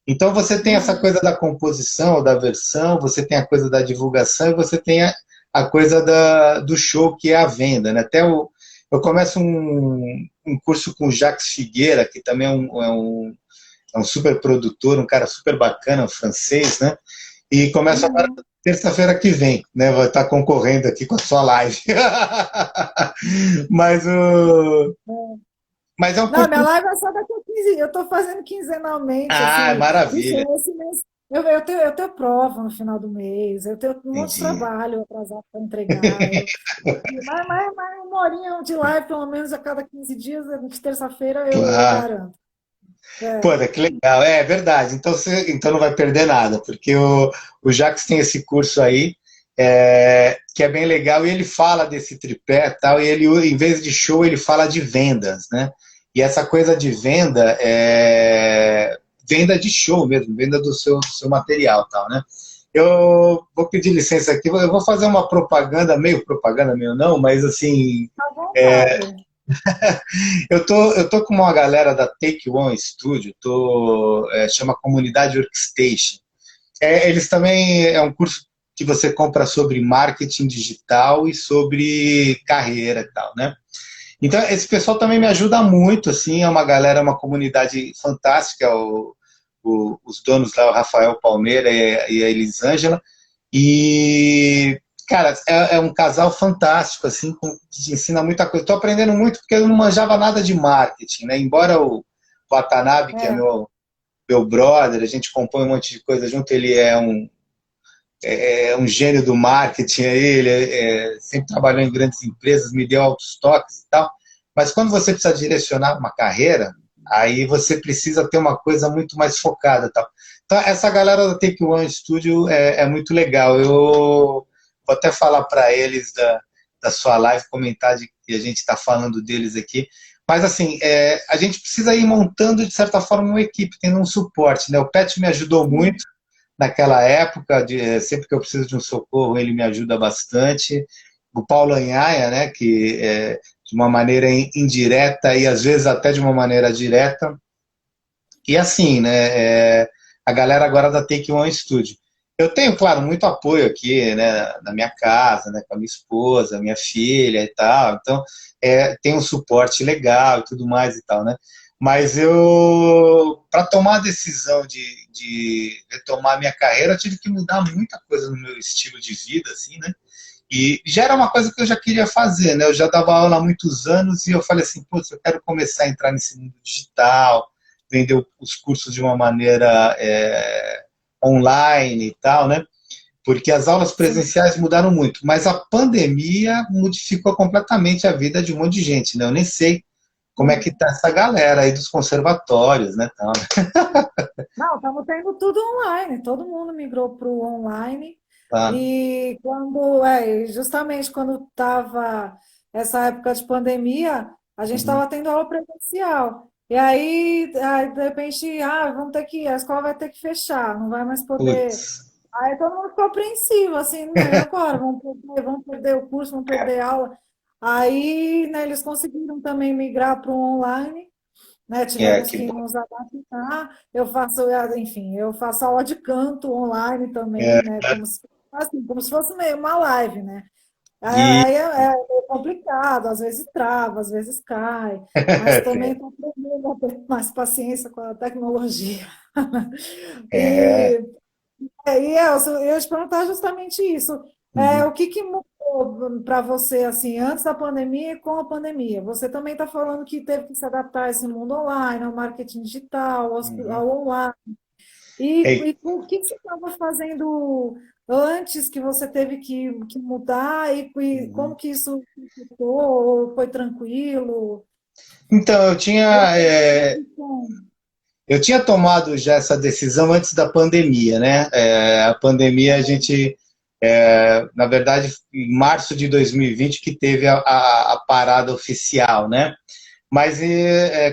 S2: Então você tem essa coisa da composição, da versão, você tem a coisa da divulgação e você tem a coisa do show, que é a venda, né? Eu começo um curso com o Jacques Figueira, que também é um super produtor, um cara super bacana, um francês, né? E começa agora terça-feira que vem, né? Vai estar concorrendo aqui com a sua live. mas mas é um
S1: Não,
S2: curso.
S1: minha live é só daqui a 15 dias. Eu estou fazendo quinzenalmente,
S2: Ah,
S1: assim. Ixi,
S2: maravilha.
S1: eu tenho prova no final do mês, eu tenho um monte de
S2: Entendi.
S1: trabalho atrasado para entregar. Mas uma horinha de live, pelo menos a cada 15 dias, de terça-feira, eu
S2: Claro.
S1: garanto.
S2: Pô,
S1: É,
S2: que legal. É verdade. Então você então não vai perder nada, porque o Jacques tem esse curso aí, que é bem legal, e ele fala desse tripé e tal, e ele, em vez de show, ele fala de vendas, né? E essa coisa de venda é venda de show mesmo, venda do seu material e tal, né? Eu vou pedir licença aqui, eu vou fazer uma propaganda meio não, mas assim,
S1: à vontade.
S2: eu tô com uma galera da Take One Studio, chama Comunidade Workstation. Eles também é um curso que você compra sobre marketing digital e sobre carreira e tal, né? Então, esse pessoal também me ajuda muito, assim, é uma galera, uma comunidade fantástica, os donos lá, o Rafael Palmeira e a Elisângela, e, cara, é um casal fantástico, assim, que te ensina muita coisa. Estou aprendendo muito porque eu não manjava nada de marketing, né? Embora o Watanabe, que é
S1: É,
S2: meu brother, a gente compõe um monte de coisa junto, ele é um gênio do marketing, ele sempre trabalhou em grandes empresas, me deu altos toques e tal, mas quando você precisa direcionar uma carreira, aí você precisa ter uma coisa muito mais focada e tal. Então, essa galera da Take One Studio é muito legal. Eu vou até falar para eles da sua live, comentar de que a gente está falando deles aqui. Mas, assim, a gente precisa ir montando, de certa forma, uma equipe, tendo um suporte. Né? O Pet me ajudou
S1: sim.
S2: muito naquela época, sempre que eu preciso de um socorro, ele me ajuda bastante. O Paulo Anhaia, né, que de uma maneira indireta e às vezes até de uma maneira direta. E assim, né, a galera agora da Take One Studio. Eu tenho, claro, muito apoio aqui, né, na minha casa, né, com a minha esposa, minha filha e tal. Então, tem um suporte legal e tudo mais e tal, né? Mas para tomar a decisão de retomar minha carreira, eu tive que mudar muita coisa no meu estilo de vida, assim, né? E já era uma coisa que eu já queria fazer, né? Eu já dava aula há muitos anos e eu falei assim, putz, eu quero começar a entrar nesse mundo digital, vender os cursos de uma maneira online e tal, né? Porque as aulas
S1: Sim.
S2: presenciais mudaram muito, mas a pandemia modificou completamente a vida de um monte de gente, né? Eu nem sei como é que tá essa galera aí dos conservatórios, né? Tal, né?
S1: Não, estamos tendo tudo online, todo mundo migrou para o online.
S2: Tá.
S1: E justamente quando estava essa época de pandemia, a gente
S2: Uhum.
S1: estava tendo aula presencial. E aí, de repente, vamos ter que, a escola vai ter que fechar, não vai mais poder.
S2: Putz.
S1: Aí todo mundo ficou apreensivo, assim, né? E agora? Vamos perder o curso, vamos perder a aula. Aí, né, eles conseguiram também migrar para o online, né? Tivemos
S2: Que
S1: que
S2: bom.
S1: nos adaptar. Enfim, eu faço aula de canto online
S2: É,
S1: também, né? Como se fosse meio uma live, né?
S2: e
S1: Aí é meio complicado, às vezes trava, às vezes cai, mas também estou aprendendo a ter mais paciência com a tecnologia.
S2: é,
S1: E, Elcio, eu ia te perguntar justamente isso.
S2: uhum.
S1: O que que mudou para você, assim, antes da pandemia e com a pandemia? Você também está falando que teve que se adaptar a esse mundo online, ao marketing digital,
S2: Uhum.
S1: ao online. E
S2: Ei,
S1: o que você estava fazendo antes que você teve que mudar e como
S2: uhum.
S1: que isso ficou? Ou foi tranquilo?
S2: Então,
S1: E a sua transição?
S2: eu tinha tomado já essa decisão antes da pandemia, né? A pandemia, a gente, na verdade, em março de 2020 que teve a parada oficial, né? Mas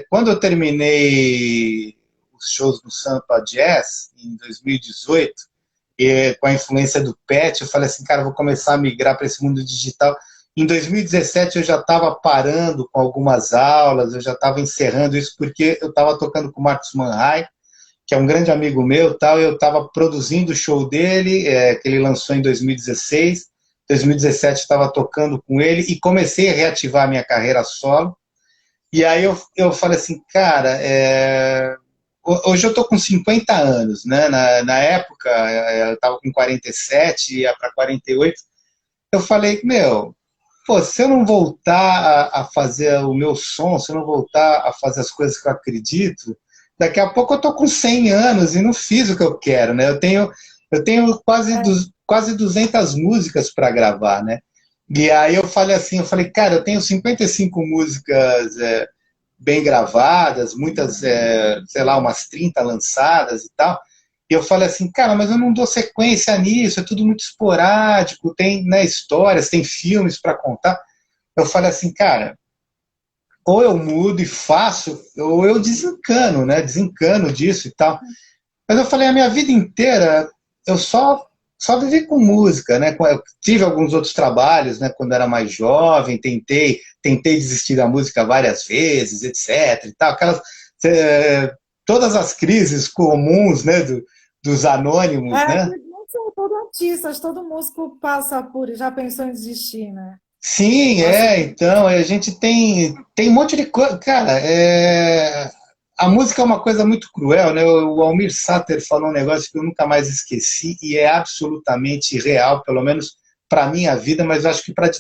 S2: quando eu terminei os shows no Sampa Jazz, em 2018, com a influência do Pet, eu falei assim, cara, eu vou começar a migrar para esse mundo digital. Em 2017 eu já estava parando com algumas aulas, eu já estava encerrando isso porque eu estava tocando com o Marcos Manhai, que é um grande amigo meu, tal, e eu estava produzindo o show dele, que ele lançou em 2016. 2017 estava tocando com ele e comecei a reativar a minha carreira solo. E aí eu falei assim, cara, hoje eu tô com 50 anos, né? Na época, eu estava com 47, ia para 48. Eu falei, meu, pô, se eu não voltar a fazer o meu som, se eu não voltar a fazer as coisas que eu acredito, daqui a pouco eu tô com 100 anos e não fiz o que eu quero, né? Eu tenho quase 200 músicas para gravar, né? E aí eu falei assim, cara, eu tenho 55 músicas bem gravadas, muitas, sei lá, umas 30 lançadas e tal. E eu falei assim, cara, mas eu não dou sequência nisso, é tudo muito esporádico, tem, né, histórias, tem filmes para contar. Eu falei assim, cara, ou eu mudo e faço, ou eu desencano, né? Desencano disso e tal. Mas eu falei, a minha vida inteira, eu só vivi com música, né? Eu tive alguns outros trabalhos, né? Quando era mais jovem, tentei desistir da música várias vezes, etc. E tal, eh, todas as crises comuns, né? Dos anônimos, né?
S1: Não sei, todo artista, acho que todo músico passa por, já pensou em desistir, né?
S2: Sim,
S1: Passa por.
S2: então, a gente tem um monte de coisa. Cara, a música é uma coisa muito cruel, né? O Almir Sater falou um negócio que eu nunca mais esqueci e é absolutamente real, pelo menos para a minha vida, mas eu acho que para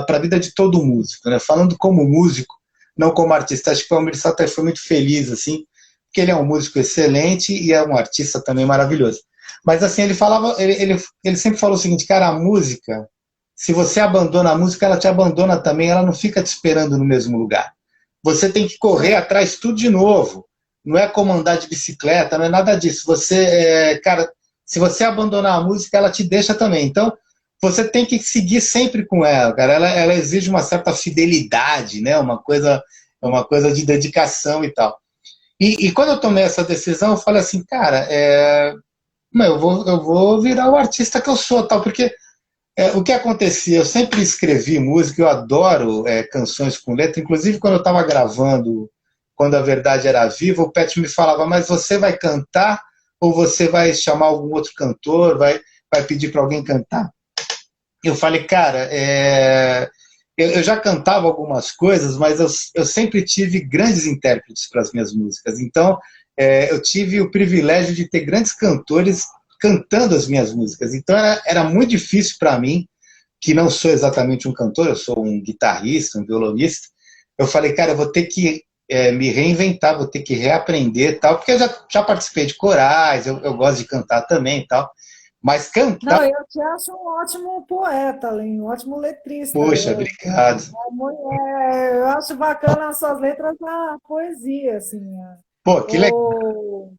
S2: a vida de todo músico, né? Falando como músico, não como artista, acho que o Almir Sater foi muito feliz, assim, porque ele é um músico excelente e é um artista também maravilhoso. Mas assim, ele sempre falou o seguinte, cara, a música, se você abandona a música, ela te abandona também, ela não fica te esperando no mesmo lugar. Você tem que correr
S1: É,
S2: atrás tudo de novo. Não é como andar de bicicleta, não é nada disso. Cara, se você abandonar a música, ela te deixa também. Então, você tem que seguir sempre com ela, cara. Ela exige uma certa fidelidade, né? Uma coisa de dedicação e tal. E quando eu tomei essa decisão, eu falei assim, cara, eu vou virar o artista que eu sou, tal, porque o que acontecia? Eu sempre escrevi música, eu adoro canções com letra, inclusive quando eu estava gravando Quando a Verdade Era Viva, o Pet me falava, mas você vai cantar ou você vai chamar algum outro cantor, vai pedir para alguém cantar? Eu falei, cara, eu já cantava algumas coisas, mas eu sempre tive grandes intérpretes para as minhas músicas. Então, eu tive o privilégio de ter grandes cantores cantando as minhas músicas. Então, era muito difícil para mim, que não sou exatamente um cantor, eu sou um guitarrista, um violonista. Eu falei, cara, eu vou ter que me reinventar, vou ter que reaprender tal, porque eu já participei de corais, eu gosto de cantar também e tal. Mas cantar,
S1: não, eu te acho um ótimo poeta, Aline, um ótimo letrista.
S2: poxa, obrigado.
S1: Eu acho bacana as suas letras na poesia, assim.
S2: Pô, que legal.
S1: O,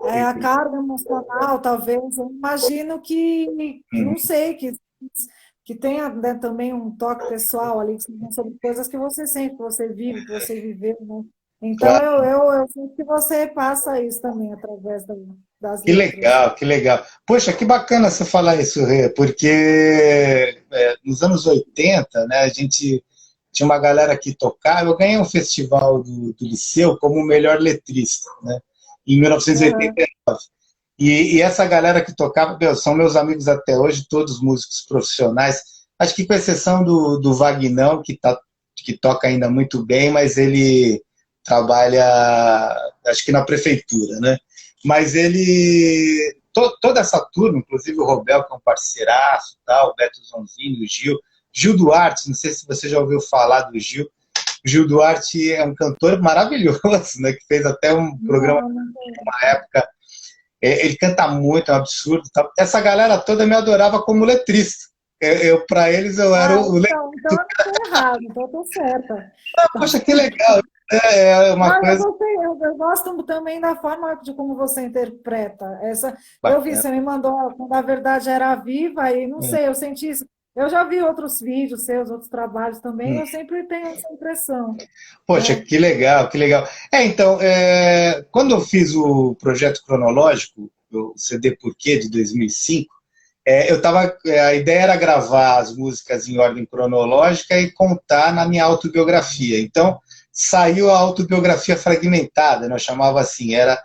S1: a carga emocional, talvez. Eu imagino que não sei, que tenha, né, também um toque pessoal ali, que sejam sobre coisas que você sente, que você vive, que você viveu, né? Então,
S2: Claro.
S1: eu sinto que você passa isso também através das
S2: Que
S1: letras.
S2: legal, que legal. Poxa, que bacana você falar isso, Rê, porque nos anos 80, né, a gente tinha uma galera que tocava. Eu ganhei um festival do Liceu como o melhor letrista, né, em
S1: Aham.
S2: 1989. E essa galera que tocava, meu, são meus amigos até hoje, todos músicos profissionais. Acho que com exceção do Vagnão, que toca ainda muito bem, mas ele trabalha, acho que na prefeitura, né? Mas toda essa turma, inclusive o Robel, que é um parceiraço, tal, o Beto Zonzini, o Gil Duarte, não sei se você já ouviu falar do Gil. O Gil Duarte é um cantor maravilhoso, né? Que fez até um programa
S1: Não, não tem.
S2: na época. Ele canta muito, é um absurdo. Tá? Essa galera toda me adorava como letrista. Para eles, eu era
S1: Ah,
S2: o letrista.
S1: então eu não estou errado, então eu estou certa.
S2: Poxa, que legal. É uma
S1: Não, eu
S2: coisa
S1: gostei, eu gosto também da forma de como você interpreta. Eu vi,
S2: bacana.
S1: você me mandou quando a verdade era viva, e não
S2: É.
S1: sei, eu senti isso. Eu já vi outros vídeos seus, outros trabalhos também,
S2: Hum.
S1: eu sempre tenho essa impressão,
S2: Poxa,
S1: né?
S2: que legal, que legal. Então, quando eu fiz o projeto cronológico, o CD Porquê, de 2005, a ideia era gravar as músicas em ordem cronológica e contar na minha autobiografia. Então, saiu a autobiografia fragmentada, né? Eu chamava assim, era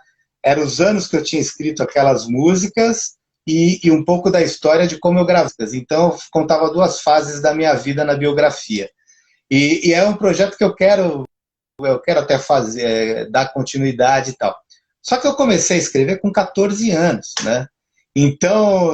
S2: os anos que eu tinha escrito aquelas músicas e um pouco da história de como eu gravei. Então, eu contava duas fases da minha vida na biografia. E é um projeto que eu quero até fazer, dar continuidade e tal. Só que eu comecei a escrever com 14 anos, né? Então,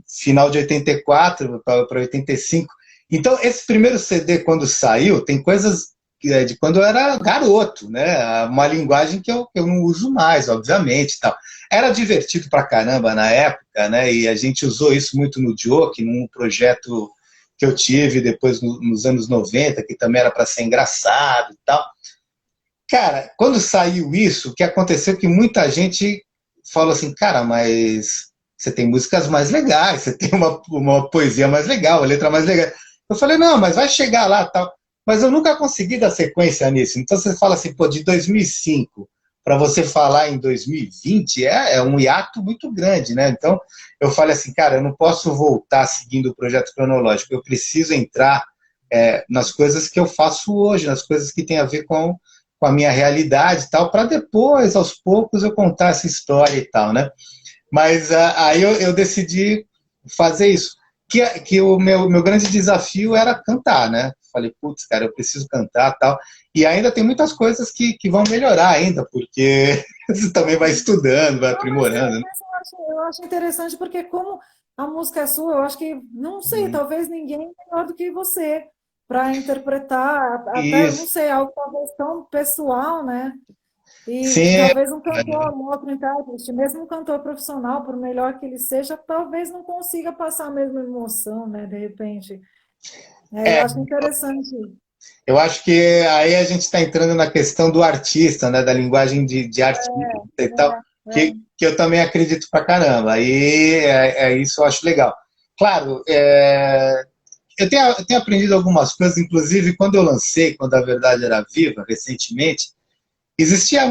S2: final de 84 para 85. Então, esse primeiro CD, quando saiu, tem coisas de quando eu era garoto, né? Uma linguagem que eu não uso mais, obviamente, tal. Era divertido pra caramba na época, né? E a gente usou isso muito no Joke, num projeto que eu tive depois nos anos 90, que também era para ser engraçado e tal. Cara, quando saiu isso, o que aconteceu é que muita gente falou assim, cara, mas você tem músicas mais legais, você tem uma poesia mais legal, uma letra mais legal. Eu falei, não, mas vai chegar lá tal. Mas eu nunca consegui dar sequência nisso. Então você fala assim, pô, de 2005 para você falar em 2020 é um hiato muito grande, né? Então eu falei assim, cara, eu não posso voltar seguindo o projeto cronológico, eu preciso entrar nas coisas que eu faço hoje, nas coisas que têm a ver com a minha realidade e tal, para depois, aos poucos, eu contar essa história e tal, né? Mas aí eu decidi fazer isso. Que o meu grande desafio era cantar, né? Falei, putz, cara, eu preciso cantar e tal. E ainda tem muitas coisas que vão melhorar ainda, porque você também vai estudando, vai
S1: Não, mas,
S2: aprimorando, né?
S1: mas eu acho interessante porque como a música é sua, eu acho que, não sei, talvez ninguém é melhor do que você para interpretar, até, não
S2: Isso.
S1: sei, algo talvez tão pessoal, né? E que
S2: Sim,
S1: talvez um cantor, um outro intérprete, mesmo um cantor profissional, por melhor que ele seja, talvez não consiga passar a mesma emoção, né? De repente. É, eu
S2: é,
S1: acho interessante.
S2: eu acho que aí a gente está entrando na questão do artista, né, da linguagem de artista e tal, que eu também acredito pra caramba. Aí isso eu acho legal. Claro, eu tenho aprendido algumas coisas, inclusive quando eu lancei, quando a Verdade Era Viva, recentemente, existia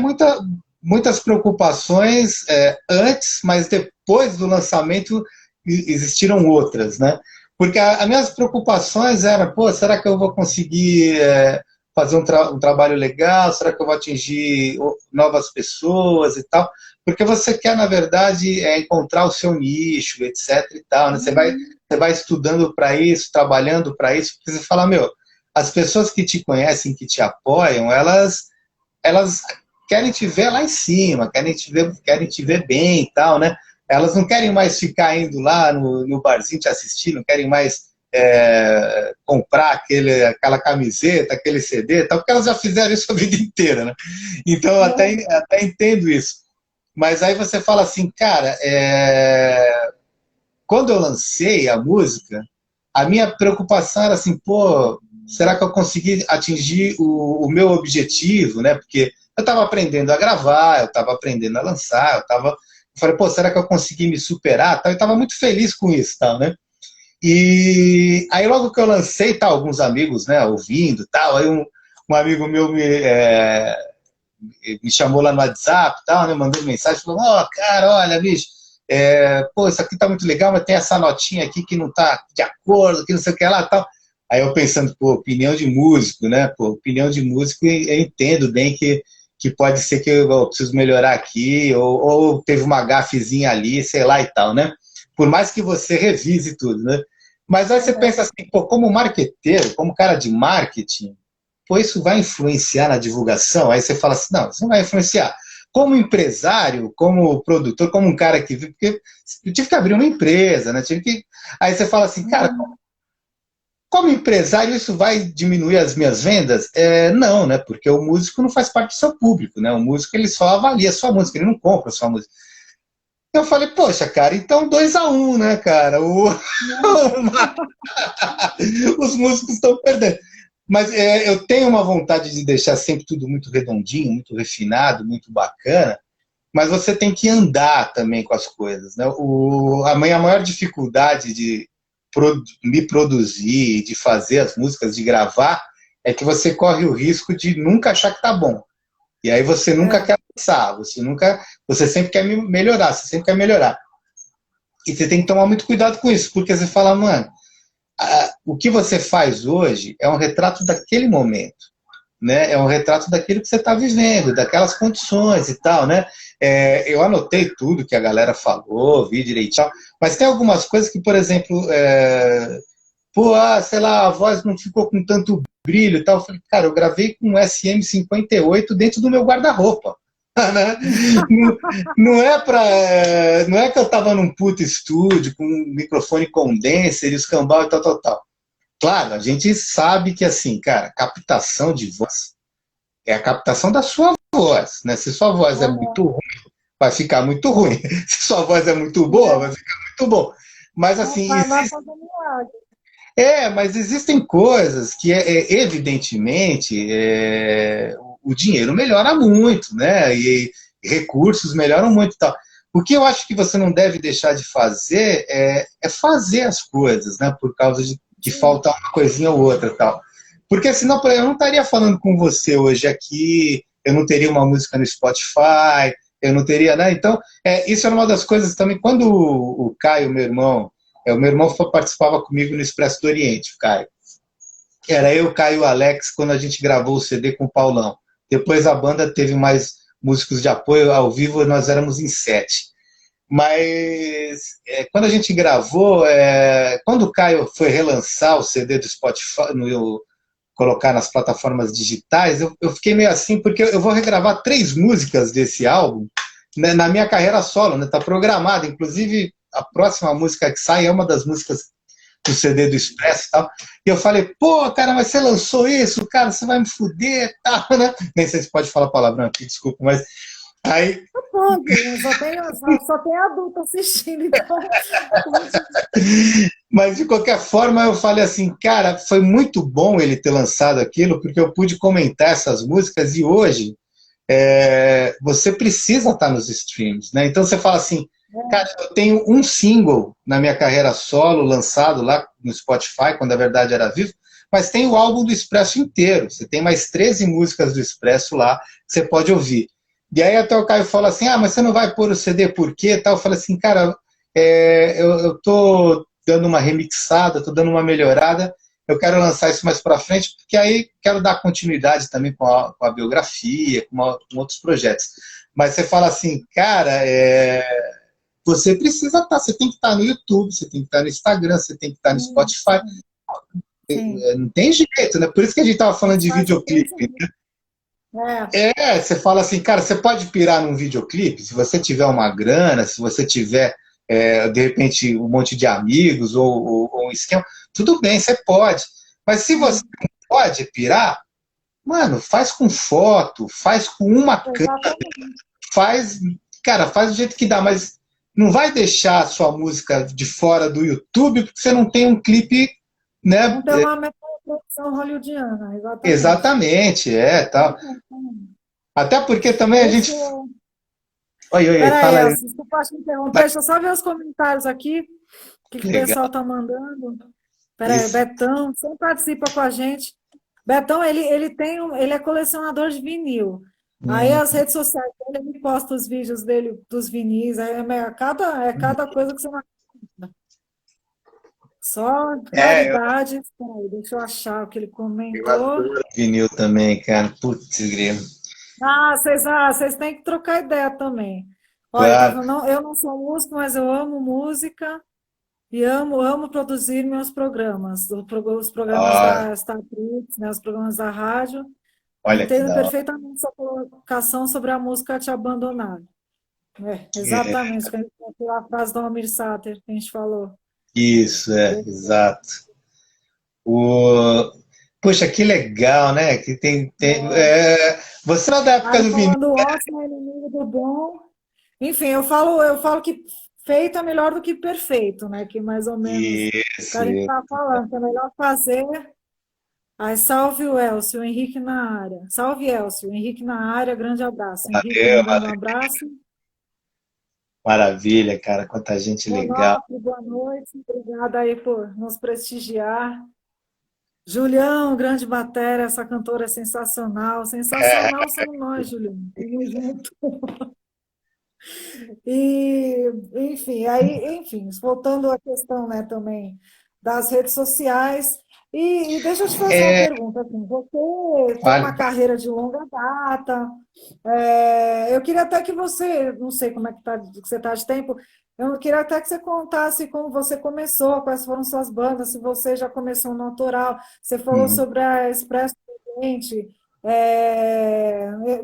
S2: muitas preocupações antes, mas depois do lançamento existiram outras, né? Porque as minhas preocupações eram, pô, será que eu vou conseguir fazer um trabalho legal? Será que eu vou atingir novas pessoas e tal? Porque você quer, na verdade, encontrar o seu nicho, etc. e tal, né? Você vai estudando para isso, trabalhando para isso, porque você fala, meu, as pessoas que te conhecem, que te apoiam, elas querem te ver lá em cima, querem te ver bem e tal, né? Elas não querem mais ficar indo lá no barzinho te assistir, não querem mais comprar aquela camiseta, aquele CD e tal, porque elas já fizeram isso a vida inteira, né? Então eu até entendo isso. Mas aí você fala assim, cara, quando eu lancei a música, a minha preocupação era assim, pô, será que eu consegui atingir o meu objetivo, né? Porque eu estava aprendendo a gravar, eu estava aprendendo a lançar, eu falei, pô, será que eu consegui me superar? Eu estava muito feliz com isso, tal, né? E aí logo que eu lancei, tá, alguns amigos, né, ouvindo, tal, aí um amigo meu me chamou lá no WhatsApp, tal, né, mandou mensagem, falou, ó, cara, olha, bicho, pô, isso aqui tá muito legal, mas tem essa notinha aqui que não tá de acordo, que não sei o que lá, tal. Aí eu pensando, pô, opinião de músico, né, pô, opinião de músico, eu entendo bem que pode ser que eu preciso melhorar aqui, ou teve uma gafezinha ali, sei lá e tal, né? Por mais que você revise tudo, né? Mas aí você pensa assim, pô, como marqueteiro, como cara de marketing, pô, isso vai influenciar na divulgação? Aí você fala assim, não, isso não vai influenciar. Como empresário, como produtor, como um cara que... Porque eu tive que abrir uma empresa, né? Aí você fala assim, cara, como empresário, isso vai diminuir as minhas vendas? Não, né? Porque o músico não faz parte do seu público, né? O músico, ele só avalia a sua música, ele não compra a sua música. Eu falei, poxa, cara, então 2-1, né, cara? Os músicos estão perdendo. Mas eu tenho uma vontade de deixar sempre tudo muito redondinho, muito refinado, muito bacana, mas você tem que andar também com as coisas, né? A minha maior dificuldade de me produzir, de fazer as músicas, de gravar, é que você corre o risco de nunca achar que tá bom. E aí você nunca quer avançar, você sempre quer melhorar, você sempre quer melhorar. E você tem que tomar muito cuidado com isso, porque você fala, mano, o que você faz hoje é um retrato daquele momento, né? É um retrato daquilo que você está vivendo, daquelas condições e tal, né? Eu anotei tudo que a galera falou, vi direitinho, mas tem algumas coisas que, por exemplo, pô, sei lá, a voz não ficou com tanto brilho e tal. Eu falei, cara, eu gravei com um SM58 dentro do meu guarda-roupa. Né? Não é que eu tava num puto estúdio com um microfone condenser e os cambal e tal, tal, tal. claro, a gente sabe que, assim, cara, captação de voz é a captação da sua voz, né? Se sua voz é muito ruim, vai ficar muito ruim. Se sua voz é muito boa, vai ficar muito bom. Mas, assim,
S1: Vai fazer milagre.
S2: mas existem coisas que, evidentemente, o dinheiro melhora muito, né? E recursos melhoram muito e tal. O que eu acho que você não deve deixar de fazer é fazer as coisas, né? Por causa de
S1: Sim,
S2: faltar uma coisinha ou outra e tal. Porque senão por exemplo, eu não estaria falando com você hoje aqui, eu não teria uma música no Spotify, eu não teria, né? Então, isso era uma das coisas também. Quando o Caio, o meu irmão participava comigo no Expresso do Oriente, o Caio. Era eu, Caio e o Alex, quando a gente gravou o CD com o Paulão. Depois a banda teve mais músicos de apoio, ao vivo nós éramos em 7. Mas quando a gente gravou, quando o Caio foi relançar o CD do Spotify, colocar nas plataformas digitais, eu fiquei meio assim, porque eu vou regravar 3 músicas desse álbum, né, na minha carreira solo, né? Tá programado, inclusive a próxima música que sai é uma das músicas do CD do Expresso e tal. E eu falei, pô, cara, mas você lançou isso, cara, você vai me fuder e tal, né? Nem sei se pode falar palavrão aqui, desculpa, mas aí.
S1: pode, só tem adulto assistindo, então pode.
S2: Mas de qualquer forma, eu falei assim, cara, foi muito bom ele ter lançado aquilo, porque eu pude comentar essas músicas e hoje você precisa estar nos streams, né? Então você fala assim, cara, eu tenho um single na minha carreira solo lançado lá no Spotify, quando a verdade era vivo, mas tem o álbum do Expresso inteiro. Você tem mais 13 músicas do Expresso lá que você pode ouvir. E aí até o Caio fala assim, mas você não vai pôr o CD por quê? Tal. Eu falei assim, cara, eu tô dando uma remixada, tô dando uma melhorada, eu quero lançar isso mais para frente, porque aí quero dar continuidade também com a biografia, com outros projetos. Mas você fala assim, cara, você precisa estar, você tem que estar no YouTube, você tem que estar no Instagram, você tem que estar no Spotify.
S1: Sim, sim.
S2: Não tem jeito, né? Por isso que a gente estava falando
S1: Isso
S2: de
S1: faz diferença
S2: videoclipe.
S1: mesmo. É,
S2: Você fala assim, cara, você pode pirar num videoclipe se você tiver uma grana, se você tiver, de repente, um monte de amigos ou um esquema. Tudo bem, você pode. Mas se você
S1: sim,
S2: não pode pirar, mano, faz com foto, faz com uma câmera,
S1: exatamente.
S2: faz, cara, faz do jeito que dá, mas não vai deixar a sua música de fora do YouTube porque você não tem um clipe, né?
S1: Não tem uma produção hollywoodiana, exatamente.
S2: Exatamente, tal.
S1: Exatamente.
S2: Até porque também a gente.
S1: Deixa eu...
S2: Oi, oi, oi,
S1: Pera aí,
S2: fala aí.
S1: Elcio, desculpa te interromper,
S2: Mas,
S1: deixa eu só ver os comentários aqui, o que o
S2: legal,
S1: pessoal tá mandando. Pera aí,
S2: isso.
S1: Betão, sempre participa com a gente. Betão, ele é colecionador de vinil. Aí
S2: Hum,
S1: as redes sociais dele, ele posta os vídeos dele dos vinis, aí é cada coisa que você não acredita. Só
S2: é,
S1: raridades. Peraí, deixa eu achar o que ele
S2: eu
S1: comentou.
S2: adoro vinil também, cara. Putz, grilo.
S1: Vocês têm que trocar ideia também. Olha, ele tá
S2: Claro.
S1: falando, não, eu não sou músico, mas eu amo música e amo produzir meus programas, os programas
S2: Ah,
S1: da Startrix, né, os programas da rádio.
S2: olha que
S1: Entendo
S2: da hora.
S1: perfeitamente sua colocação sobre a música Te Abandonar. É,
S2: É,
S1: exatamente, que a gente tem a frase do Almir Sater que a gente falou.
S2: isso, exato. O... Poxa, que legal, né? Que você não é da época
S1: Aí
S2: do vinil.
S1: falando o ótimo é inimigo do bom. Enfim, eu falo que feito é melhor do que perfeito, né? Que mais ou menos o que
S2: Isso,
S1: a gente
S2: isso.
S1: está falando, que é melhor fazer. Aí salve o Elcio, o Henrique na área. Salve, Elcio, o Henrique na área, grande abraço. Henrique
S2: Valeu,
S1: mandando um abraço.
S2: maravilha, cara. Quanta gente legal.
S1: Boa noite. Obrigada aí por nos prestigiar. Julião, grande batera, essa cantora é sensacional. Sensacional somos nós, Julião. Tamo junto. Enfim, voltando à questão, né, também das redes sociais. E deixa eu te fazer uma
S2: É,
S1: pergunta. Assim, você tem uma
S2: vale.
S1: carreira de longa data. Eu queria até que você, não sei como é que você está de tempo, eu queria até que você contasse como você começou, quais foram suas bandas, se você já começou no autoral. Você falou
S2: Uhum.
S1: sobre a Expresso Oriente.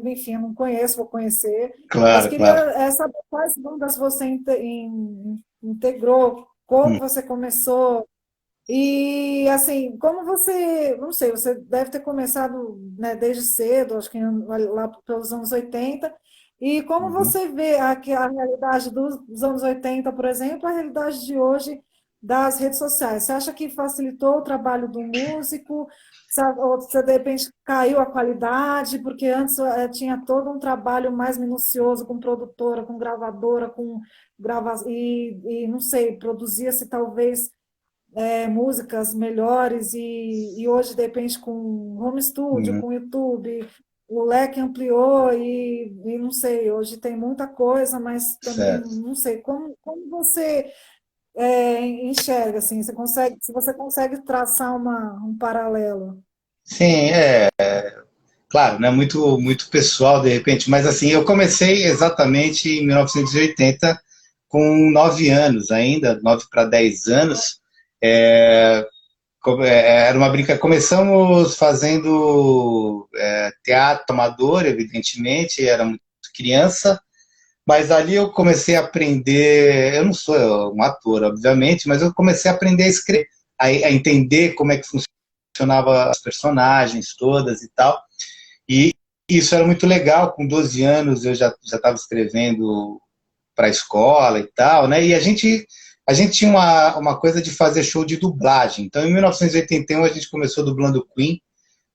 S1: Enfim, eu não conheço, vou conhecer. Mas
S2: Claro,
S1: queria
S2: claro.
S1: saber quais bandas você integrou, como
S2: Hum.
S1: você começou. E assim, como você, não sei, você deve ter começado, né, desde cedo, acho que lá pelos anos 80. E como
S2: Uhum.
S1: você vê a realidade dos anos 80, por exemplo, a realidade de hoje das redes sociais? Você acha que facilitou o trabalho do músico? Ou você, de repente, caiu a qualidade? Porque antes tinha todo um trabalho mais minucioso com produtora, com gravadora, e não sei, produzia-se talvez músicas melhores e hoje, de repente, com home studio,
S2: Uhum.
S1: com YouTube, o leque ampliou e não sei, hoje tem muita coisa, mas também
S2: Certo.
S1: não sei. Como você enxerga, assim, se você consegue traçar um paralelo?
S2: Sim, claro, né? Muito pessoal de repente, mas assim, eu comecei exatamente em 1980, com 9 anos ainda, 9 para 10 anos. É, era uma brincadeira. Começamos fazendo teatro amador, evidentemente, era muito criança, mas ali eu comecei a aprender. Eu não sou um ator, obviamente, mas eu comecei a aprender a escrever, a entender como é que funcionava as personagens todas e tal. E isso era muito legal. Com 12 anos eu já estava escrevendo para a escola e tal, né? E a gente tinha uma coisa de fazer show de dublagem. Então, em 1981, a gente começou dublando Queen.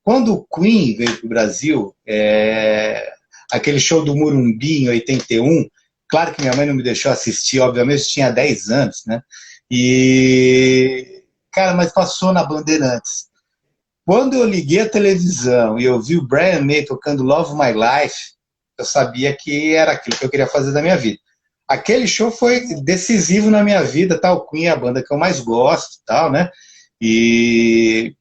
S2: Quando o Queen veio para o Brasil, aquele show do Morumbi em 81, claro que minha mãe não me deixou assistir, obviamente, eu tinha 10 anos, né? E, cara, mas passou na Bandeirantes. Quando eu liguei a televisão e eu vi o Brian May tocando Love My Life, eu sabia que era aquilo que eu queria fazer da minha vida. Aquele show foi decisivo na minha vida, tal. Queen é a banda que eu mais gosto, tal, né? E,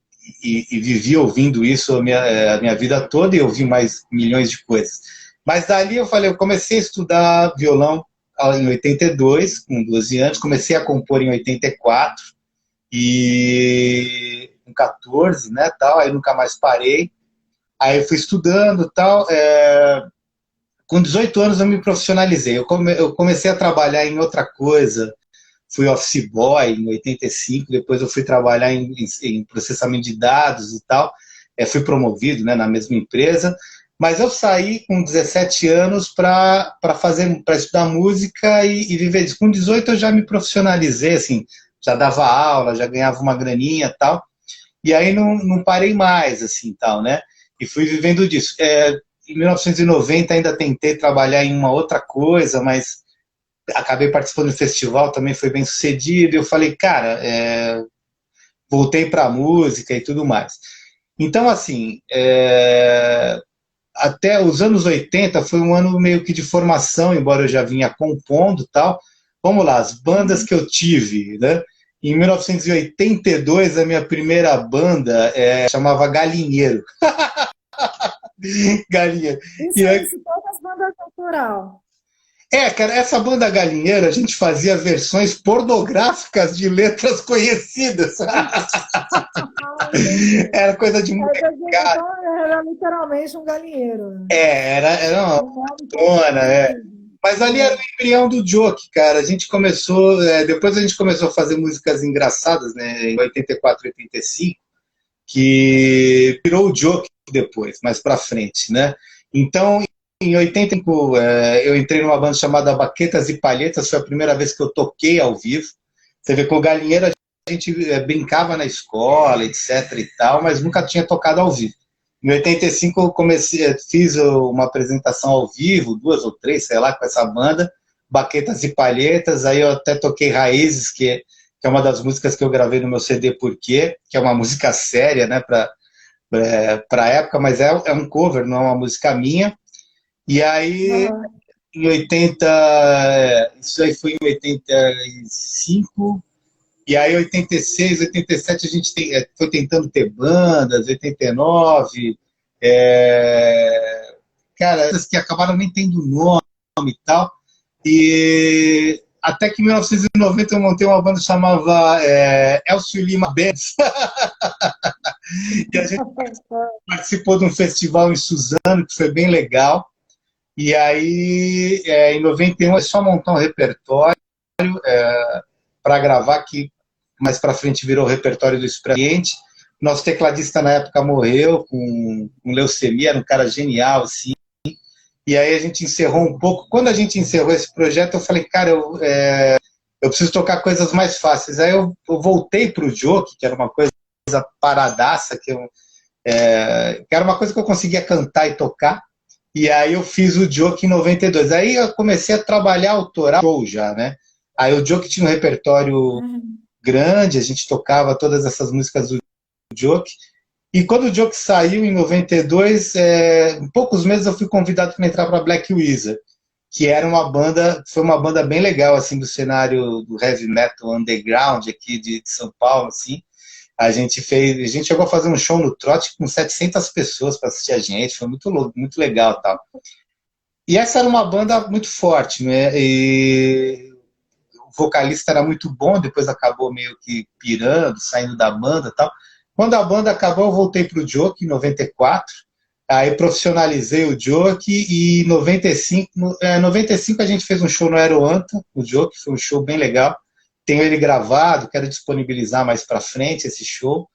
S2: e vivi ouvindo isso a minha vida toda e ouvi mais milhões de coisas. Mas dali eu falei, eu comecei a estudar violão em 82, com 12 anos, comecei a compor em 84 e com 14, né, tal, aí nunca mais parei. Aí eu fui estudando, tal, com 18 anos eu me profissionalizei. Eu comecei a trabalhar em outra coisa. Fui office boy em 85, depois eu fui trabalhar em processamento de dados e tal. Fui promovido, né, na mesma empresa. Mas eu saí com 17 anos para estudar música e viver disso. Com 18 eu já me profissionalizei, assim, já dava aula, já ganhava uma graninha e tal. E aí não parei mais, assim, tal, né? E fui vivendo disso. Em 1990 ainda tentei trabalhar em uma outra coisa, mas acabei participando do festival, também foi bem sucedido. E eu falei, cara, voltei para a música e tudo mais. Então, assim, até os anos 80 foi um ano meio que de formação, embora eu já vinha compondo e tal. Vamos lá, as bandas que eu tive, né? Em 1982, a minha primeira banda chamava Galinheiro. Galinha.
S1: Isso,
S2: E aí,
S1: isso todas as bandas autoral.
S2: cara, essa banda Galinheiro, a gente fazia versões pornográficas de letras conhecidas.
S1: Ah, entendi.
S2: Era coisa de
S1: Aí, quer dizer,
S2: molecada.
S1: então era literalmente um galinheiro.
S2: Era uma
S1: Um nome todo
S2: tona,
S1: conhecido.
S2: Mas ali era o embrião do joke, cara. A gente começou, depois a gente começou a fazer músicas engraçadas, né, em 84, 85, que virou o joke depois, mais pra frente, né? Então, em 85, eu entrei numa banda chamada Baquetas e Palhetas, foi a primeira vez que eu toquei ao vivo. Você vê que o Galinheiro a gente brincava na escola, etc e tal, mas nunca tinha tocado ao vivo. Em 85 eu fiz uma apresentação ao vivo, 2 ou 3, sei lá, com essa banda, Baquetas e Palhetas, aí eu até toquei Raízes, que é uma das músicas que eu gravei no meu CD Porquê, que é uma música séria, né, para a época, mas é um cover, não é uma música minha. E aí,
S1: Aham.
S2: em 80, isso aí foi em 85, e aí 86, 87 a gente foi tentando ter bandas, 89, cara, essas que acabaram nem tendo nome e tal. E até que em 1990 eu montei uma banda que chamava Elcio Lima Bands, e a gente participou de um festival em Suzano, que foi bem legal. E aí, em 91, é só montar um repertório para gravar, que mais para frente virou o repertório do Expresso. Nosso tecladista na época morreu com leucemia, era um cara genial, assim. E aí a gente encerrou um pouco. Quando a gente encerrou esse projeto, eu falei, cara, eu preciso tocar coisas mais fáceis. Aí eu voltei para o Joke, que era uma coisa paradaça, que era uma coisa que eu conseguia cantar e tocar. E aí eu fiz o Joke em 92. Aí eu comecei a trabalhar autoral show já, né? Aí o Joke tinha um repertório grande, a gente tocava todas essas músicas do Joke. E quando o Joke saiu em 92, em poucos meses eu fui convidado para entrar para Black Wizard, que era foi uma banda bem legal assim do cenário do heavy metal underground aqui de São Paulo, assim. A gente chegou a fazer um show no Trote com 700 pessoas para assistir a gente, foi muito louco, muito legal, tal. E essa era uma banda muito forte, né? E o vocalista era muito bom, depois acabou meio que pirando, saindo da banda, tal. Quando a banda acabou, eu voltei para o Joke em 94. Aí profissionalizei o Joke e em 95 a gente fez um show no Aeroanta, o Joke, foi um show bem legal. Tenho ele gravado, quero disponibilizar mais para frente esse show.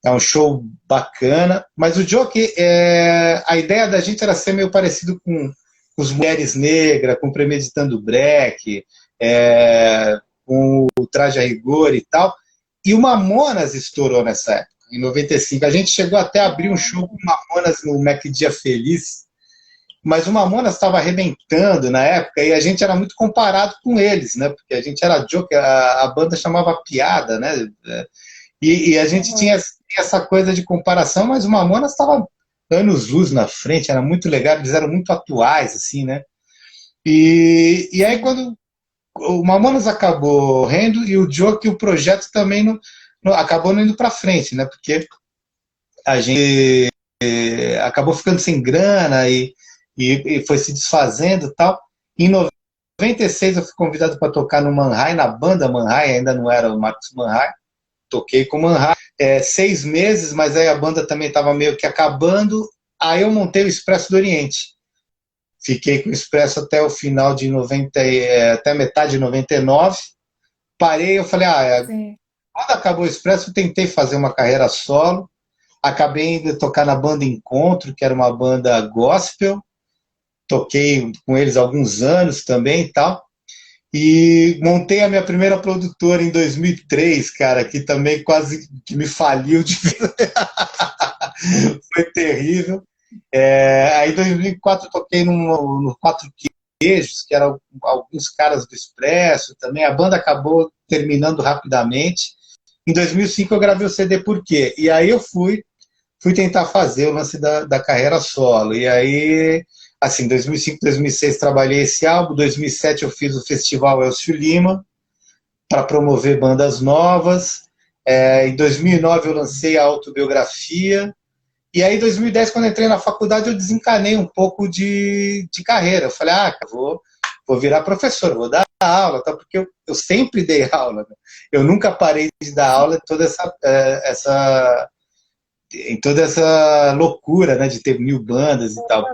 S2: É um show bacana. Mas o Joke, a ideia da gente era ser meio parecido com os Mulheres Negras, com Premeditando Break, com o Traje a Rigor e tal. E o Mamonas estourou nessa época, em 95. A gente chegou até a abrir um show com o Mamonas no Mac Dia Feliz, mas o Mamonas estava arrebentando na época e a gente era muito comparado com eles, né? Porque a gente era joke, a banda chamava Piada, né? E a gente tinha essa coisa de comparação, mas o Mamonas estava anos-luz na frente, era muito legal, eles eram muito atuais, assim, né? E aí quando o Mamonas acabou morrendo e o Joke, o projeto também acabou não indo para frente, né? Porque a gente acabou ficando sem grana e foi se desfazendo e tal. Em 96 eu fui convidado para tocar no Manhai, na banda Manhai, ainda não era o Marcos Manhai. Toquei com o Manhai 6 meses, mas aí a banda também estava meio que acabando. Aí eu montei o Expresso do Oriente. Fiquei com o Expresso até o final de 90, até metade de 99. Parei, eu falei, quando acabou o Expresso, eu tentei fazer uma carreira solo. Acabei indo tocar na banda Encontro, que era uma banda gospel. Toquei com eles há alguns anos também e tal. E montei a minha primeira produtora em 2003, cara, que também quase que me faliu de vida. Foi terrível. Aí em 2004 eu toquei no Quatro Queijos, que eram alguns caras do Expresso também. A banda acabou terminando rapidamente. Em 2005 eu gravei o CD Por Quê? E aí eu fui tentar fazer o lance da carreira solo. E aí, assim, 2005, 2006 trabalhei esse álbum. 2007 eu fiz o Festival Elcio Lima para promover bandas novas. Em 2009 eu lancei a autobiografia. E aí, em 2010, quando entrei na faculdade, eu desencanei um pouco de carreira. Eu falei, vou virar professor, vou dar aula, tá? Porque eu sempre dei aula. Né? Eu nunca parei de dar aula em toda essa loucura, né, de ter 1000 bandas e tal.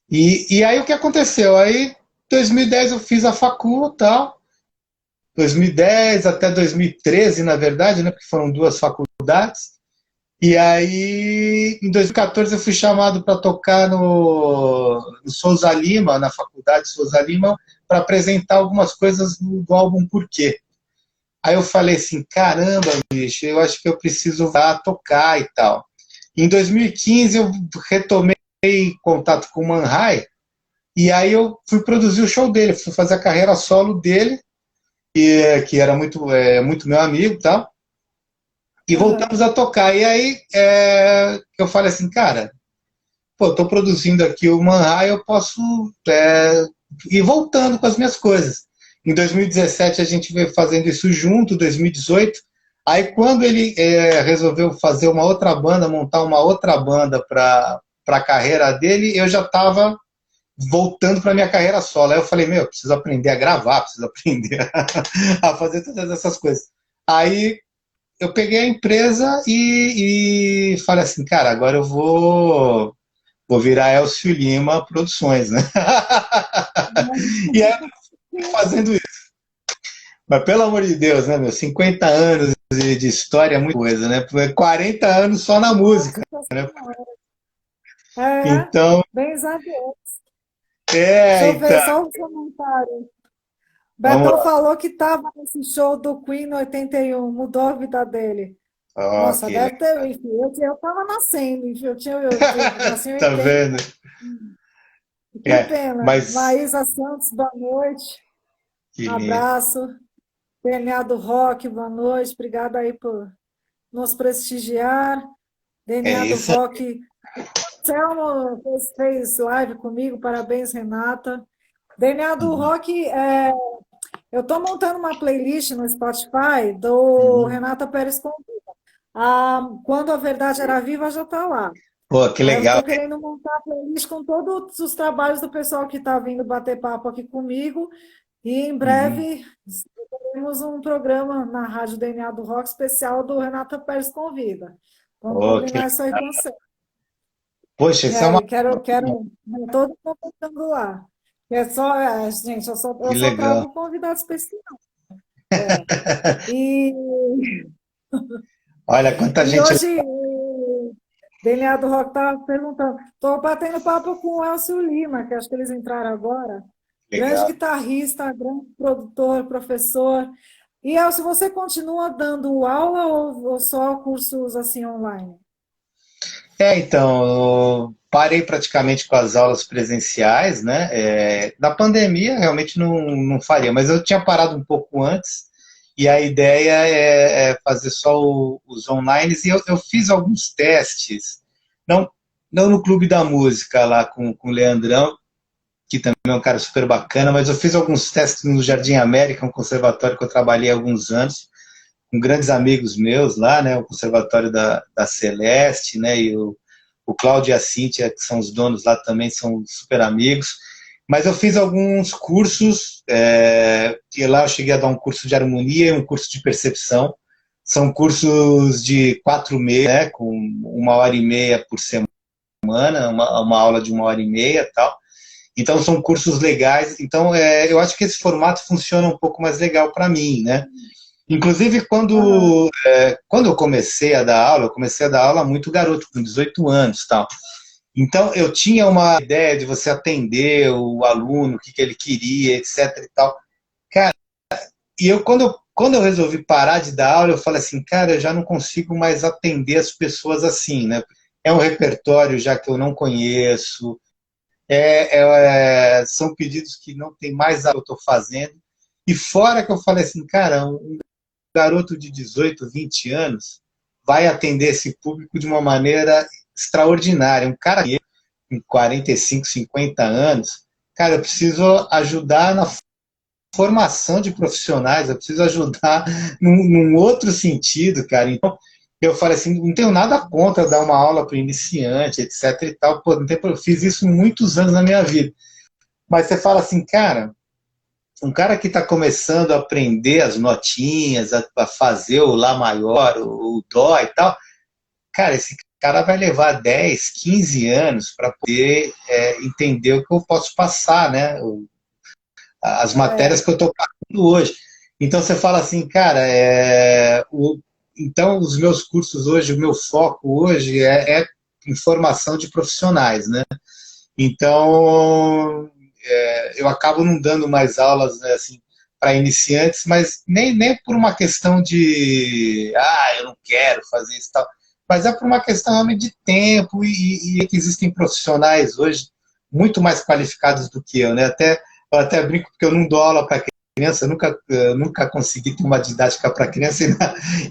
S2: E aí o que aconteceu? Aí, em 2010 eu fiz a facul e tal. 2010 até 2013, na verdade, né, porque foram 2 faculdades. E aí, em 2014, eu fui chamado para tocar no Souza Lima, na faculdade Souza Lima, para apresentar algumas coisas do álbum Por Quê? Aí eu falei assim, caramba, bicho, eu acho que eu preciso tocar e tal. Em 2015 eu retomei contato com o Manhai, e aí eu fui produzir o show dele, fui fazer a carreira solo dele, que era muito meu amigo e tal, e voltamos a tocar. E aí eu falei assim, cara, tô produzindo aqui o Manhai, eu posso ir voltando com as minhas coisas. Em 2017 a gente veio fazendo isso junto, 2018. Aí quando ele resolveu fazer uma outra banda, montar uma outra banda para a carreira dele, eu já estava voltando para minha carreira solo. Aí eu falei, preciso aprender a gravar, preciso aprender a fazer todas essas coisas. Aí eu peguei a empresa e falei assim, cara, agora eu vou virar Elcio Lima Produções, né? E aí fazendo isso. Mas pelo amor de Deus, né, meu? 50 anos de história é muita coisa, né? 40 anos só na música,
S1: Nossa
S2: né?
S1: Senhora. É,
S2: Então,
S1: bem a Deus. Deixa eu ver
S2: então,
S1: só um comentário.
S2: vamos
S1: Betão
S2: lá.
S1: falou que estava nesse show do Queen no 81, mudou a vida dele.
S2: Ó,
S1: Nossa,
S2: que
S1: deve
S2: legal.
S1: ter, enfim, eu estava nascendo, enfim, eu nasci em
S2: Tá
S1: 80.
S2: vendo?
S1: Que
S2: É,
S1: pena.
S2: mas
S1: Maísa Santos, boa noite.
S2: que lindo.
S1: Abraço. DNA do Rock, boa noite. Obrigada aí por nos prestigiar.
S2: É
S1: DNA do
S2: isso.
S1: Rock. Selmo fez live comigo, parabéns, Renata. DNA do
S2: Uhum,
S1: Rock, eu estou montando uma playlist no Spotify do
S2: uhum.
S1: Renata Pérez Convida. Quando a Verdade Era Viva já está lá.
S2: Pô, que
S1: Aí eu
S2: legal.
S1: estou querendo montar a playlist com todos os trabalhos do pessoal que está vindo bater papo aqui comigo. E em
S2: Uhum.
S1: breve teremos um programa na Rádio DNA do Rock especial do Renata Pérez Convida. Vamos
S2: Pô, que
S1: combinar isso aí com você.
S2: Poxa, isso é uma.
S1: Quero todo mundo contando lá. É só, gente, eu
S2: Que
S1: só
S2: legal.
S1: trago convidado especial. É. E,
S2: Olha quanta
S1: e
S2: gente
S1: hoje o DNA do Rock estava perguntando. Estou batendo papo com o Elcio Lima, que acho que eles entraram agora. Grande
S2: legal.
S1: guitarrista, grande produtor, professor. E Elcio, você continua dando aula ou só cursos assim online?
S2: Então, eu parei praticamente com as aulas presenciais, né? Na pandemia, realmente não faria, mas eu tinha parado um pouco antes, e a ideia é fazer só os online, e eu fiz alguns testes, não, não no Clube da Música lá com o Leandrão, que também é um cara super bacana, mas eu fiz alguns testes no Jardim América, um conservatório que eu trabalhei há alguns anos, com grandes amigos meus lá, né, o Conservatório da Celeste, né, e o Cláudio e a Cíntia, que são os donos lá também, são super amigos. Mas eu fiz alguns cursos, que lá eu cheguei a dar um curso de harmonia e um curso de percepção. São cursos de 4 meses, né, com 1 hora e meia por semana, uma aula de 1 hora e meia e tal. Então são cursos legais. Então eu acho que esse formato funciona um pouco mais legal para mim, né? Inclusive,
S1: Aham.
S2: quando eu comecei a dar aula, eu comecei a dar aula muito garoto, com 18 anos, tal. Então, eu tinha uma ideia de você atender o aluno, o que ele queria, etc e tal. Cara, e quando eu resolvi parar de dar aula, eu falei assim, cara, eu já não consigo mais atender as pessoas assim, né? É um repertório já que eu não conheço, são pedidos que não tem mais a que eu estou fazendo. E fora que eu falei assim, cara, um garoto de 18, 20 anos vai atender esse público de uma maneira extraordinária. Um cara com 45, 50 anos, cara, eu preciso ajudar na formação de profissionais, eu preciso ajudar num outro sentido, cara. Então, eu falei assim, não tenho nada contra dar uma aula para iniciante, etc e tal. Pô, eu fiz isso muitos anos na minha vida. Mas você fala assim, cara, um cara que está começando a aprender as notinhas, a fazer o Lá maior, o Dó e tal, cara, esse cara vai levar 10, 15 anos para poder entender o que eu posso passar, né? As matérias
S1: É,
S2: que eu estou passando hoje. Então você fala assim, cara, então os meus cursos hoje, o meu foco hoje é informação de profissionais, né? Então, eu acabo não dando mais aulas, né, assim, para iniciantes, mas nem por uma questão de, eu não quero fazer isso e tal, mas é por uma questão realmente de tempo e que existem profissionais hoje muito mais qualificados do que eu, né? Eu até brinco porque eu não dou aula para criança, eu nunca consegui ter uma didática para criança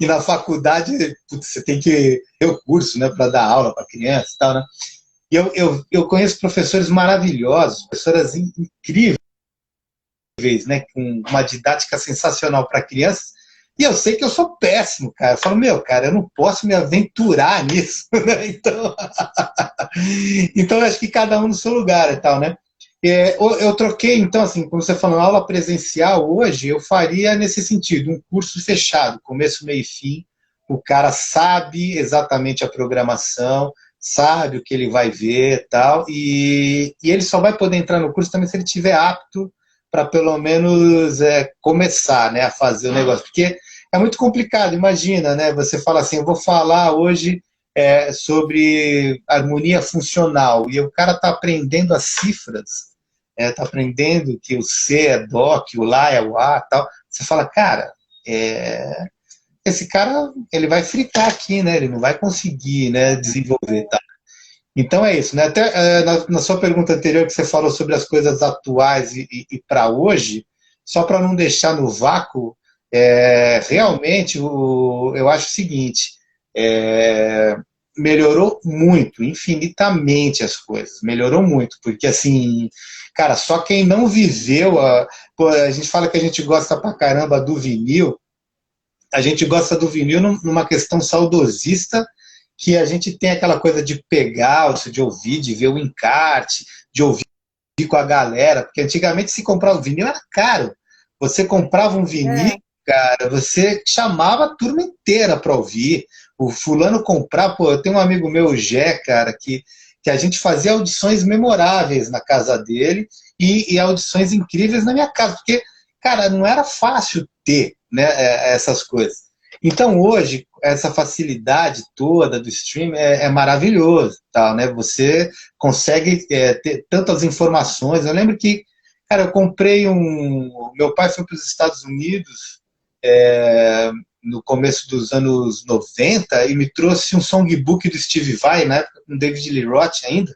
S2: e na faculdade putz, você tem que ter o curso, né, para dar aula para criança e tal, né? E eu conheço professores maravilhosos, professoras incríveis, né, com uma didática sensacional para crianças, e eu sei que eu sou péssimo, cara. Eu falo, meu, cara, eu não posso me aventurar nisso, né? Então eu acho que cada um no seu lugar e tal, né? Eu troquei, então, assim, como você falou, aula presencial hoje, eu faria nesse sentido, um curso fechado, começo, meio e fim, o cara sabe exatamente a programação, sabe o que ele vai ver tal, e ele só vai poder entrar no curso também se ele estiver apto para pelo menos começar, né, a fazer o negócio. Porque é muito complicado, imagina, né? Você fala assim, eu vou falar hoje sobre harmonia funcional, e o cara está aprendendo as cifras, está aprendendo que o C é Dó, que o Lá é o A, tal. Você fala, cara, esse cara ele vai fritar aqui, né? Ele não vai conseguir, né, desenvolver, tá? Então é isso, né? Até na sua pergunta anterior que você falou sobre as coisas atuais e para hoje, só para não deixar no vácuo, realmente eu acho o seguinte, melhorou muito, infinitamente as coisas, melhorou muito, porque assim, cara, só quem não viveu, pô, a gente fala que a gente gosta pra caramba do vinil, a gente gosta do vinil numa questão saudosista, que a gente tem aquela coisa de pegar, de ouvir, de ver o encarte, de ouvir com a galera, porque antigamente se comprar o vinil era caro. Você comprava um vinil, cara, você chamava a turma inteira para ouvir. O fulano comprar, pô, eu tenho um amigo meu, o Gé, cara, que a gente fazia audições memoráveis na casa dele e audições incríveis na minha casa, porque, cara, não era fácil ter, né, essas coisas. Então hoje essa facilidade toda do stream é maravilhoso, tal, né? Você consegue ter tantas informações. Eu lembro que, cara, eu comprei meu pai foi para os Estados Unidos no começo dos anos 90 e me trouxe um songbook do Steve Vai, na época com David Lee Roth ainda.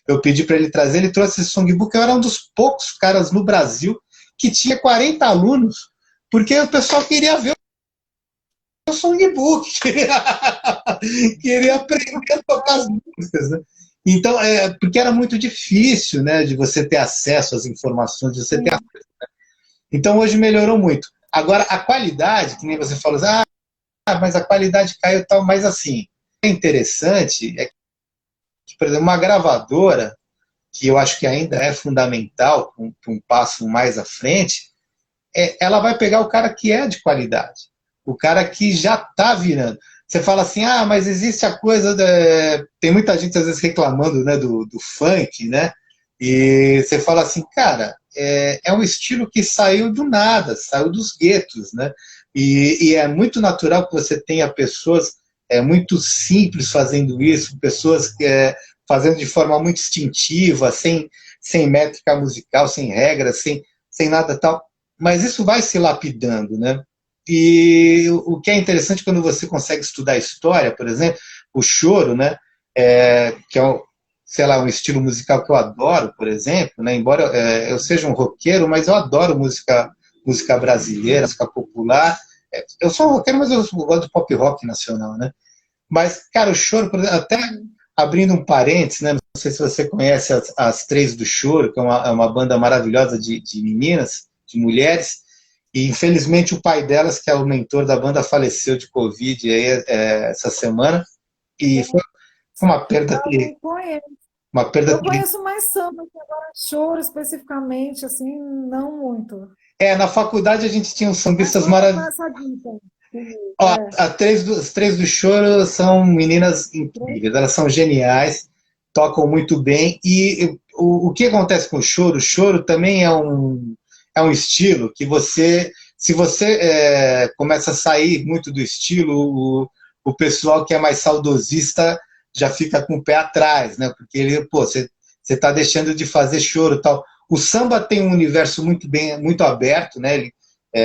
S2: Eu pedi para ele trazer, ele trouxe esse songbook. Eu era um dos poucos caras no Brasil que tinha 40 alunos, porque o pessoal queria ver o songbook, queria aprender a tocar as músicas, né? Então, porque era muito difícil, né, de você ter acesso às informações, de você ter acesso. Então, hoje melhorou muito. Agora, a qualidade, que nem você falou, mas a qualidade caiu e tal, mas assim, é interessante que, por exemplo, uma gravadora, que eu acho que ainda é fundamental, para um passo mais à frente, ela vai pegar o cara que é de qualidade, o cara que já está virando. Você fala assim, mas existe a coisa, tem muita gente às vezes reclamando, né, do funk, né, e você fala assim, cara, é um estilo que saiu do nada, saiu dos guetos, né, e é muito natural que você tenha pessoas muito simples fazendo isso, pessoas fazendo de forma muito instintiva, sem métrica musical, sem regras, sem nada tal, mas isso vai se lapidando, né? E o que é interessante quando você consegue estudar história, por exemplo, o choro, né? Que é, sei lá, um estilo musical que eu adoro, por exemplo, né? Embora eu seja um roqueiro, mas eu adoro música brasileira, música popular. Eu sou um roqueiro, mas eu gosto de pop rock nacional, né? Mas, cara, o choro, por exemplo, até abrindo um parênteses, né? Não sei se você conhece as Três do Choro, que é uma banda maravilhosa de meninas, de mulheres, e infelizmente o pai delas, que é o mentor da banda, faleceu de Covid aí, essa semana, e foi uma perda
S1: Eu conheço.
S2: uma perda
S1: Eu
S2: terrível.
S1: conheço mais samba, que agora choro especificamente, assim, não muito.
S2: Na faculdade a gente tinha uns
S1: Mas
S2: sambistas
S1: conta com
S2: maravilhosos.
S1: essa dica.
S2: Ó, as três do choro são meninas incríveis, elas são geniais, tocam muito bem. E o que acontece com o choro? O choro também é um estilo que se você começa a sair muito do estilo, o pessoal que é mais saudosista já fica com o pé atrás, né? Porque você está deixando de fazer choro e tal. O samba tem um universo muito aberto, né?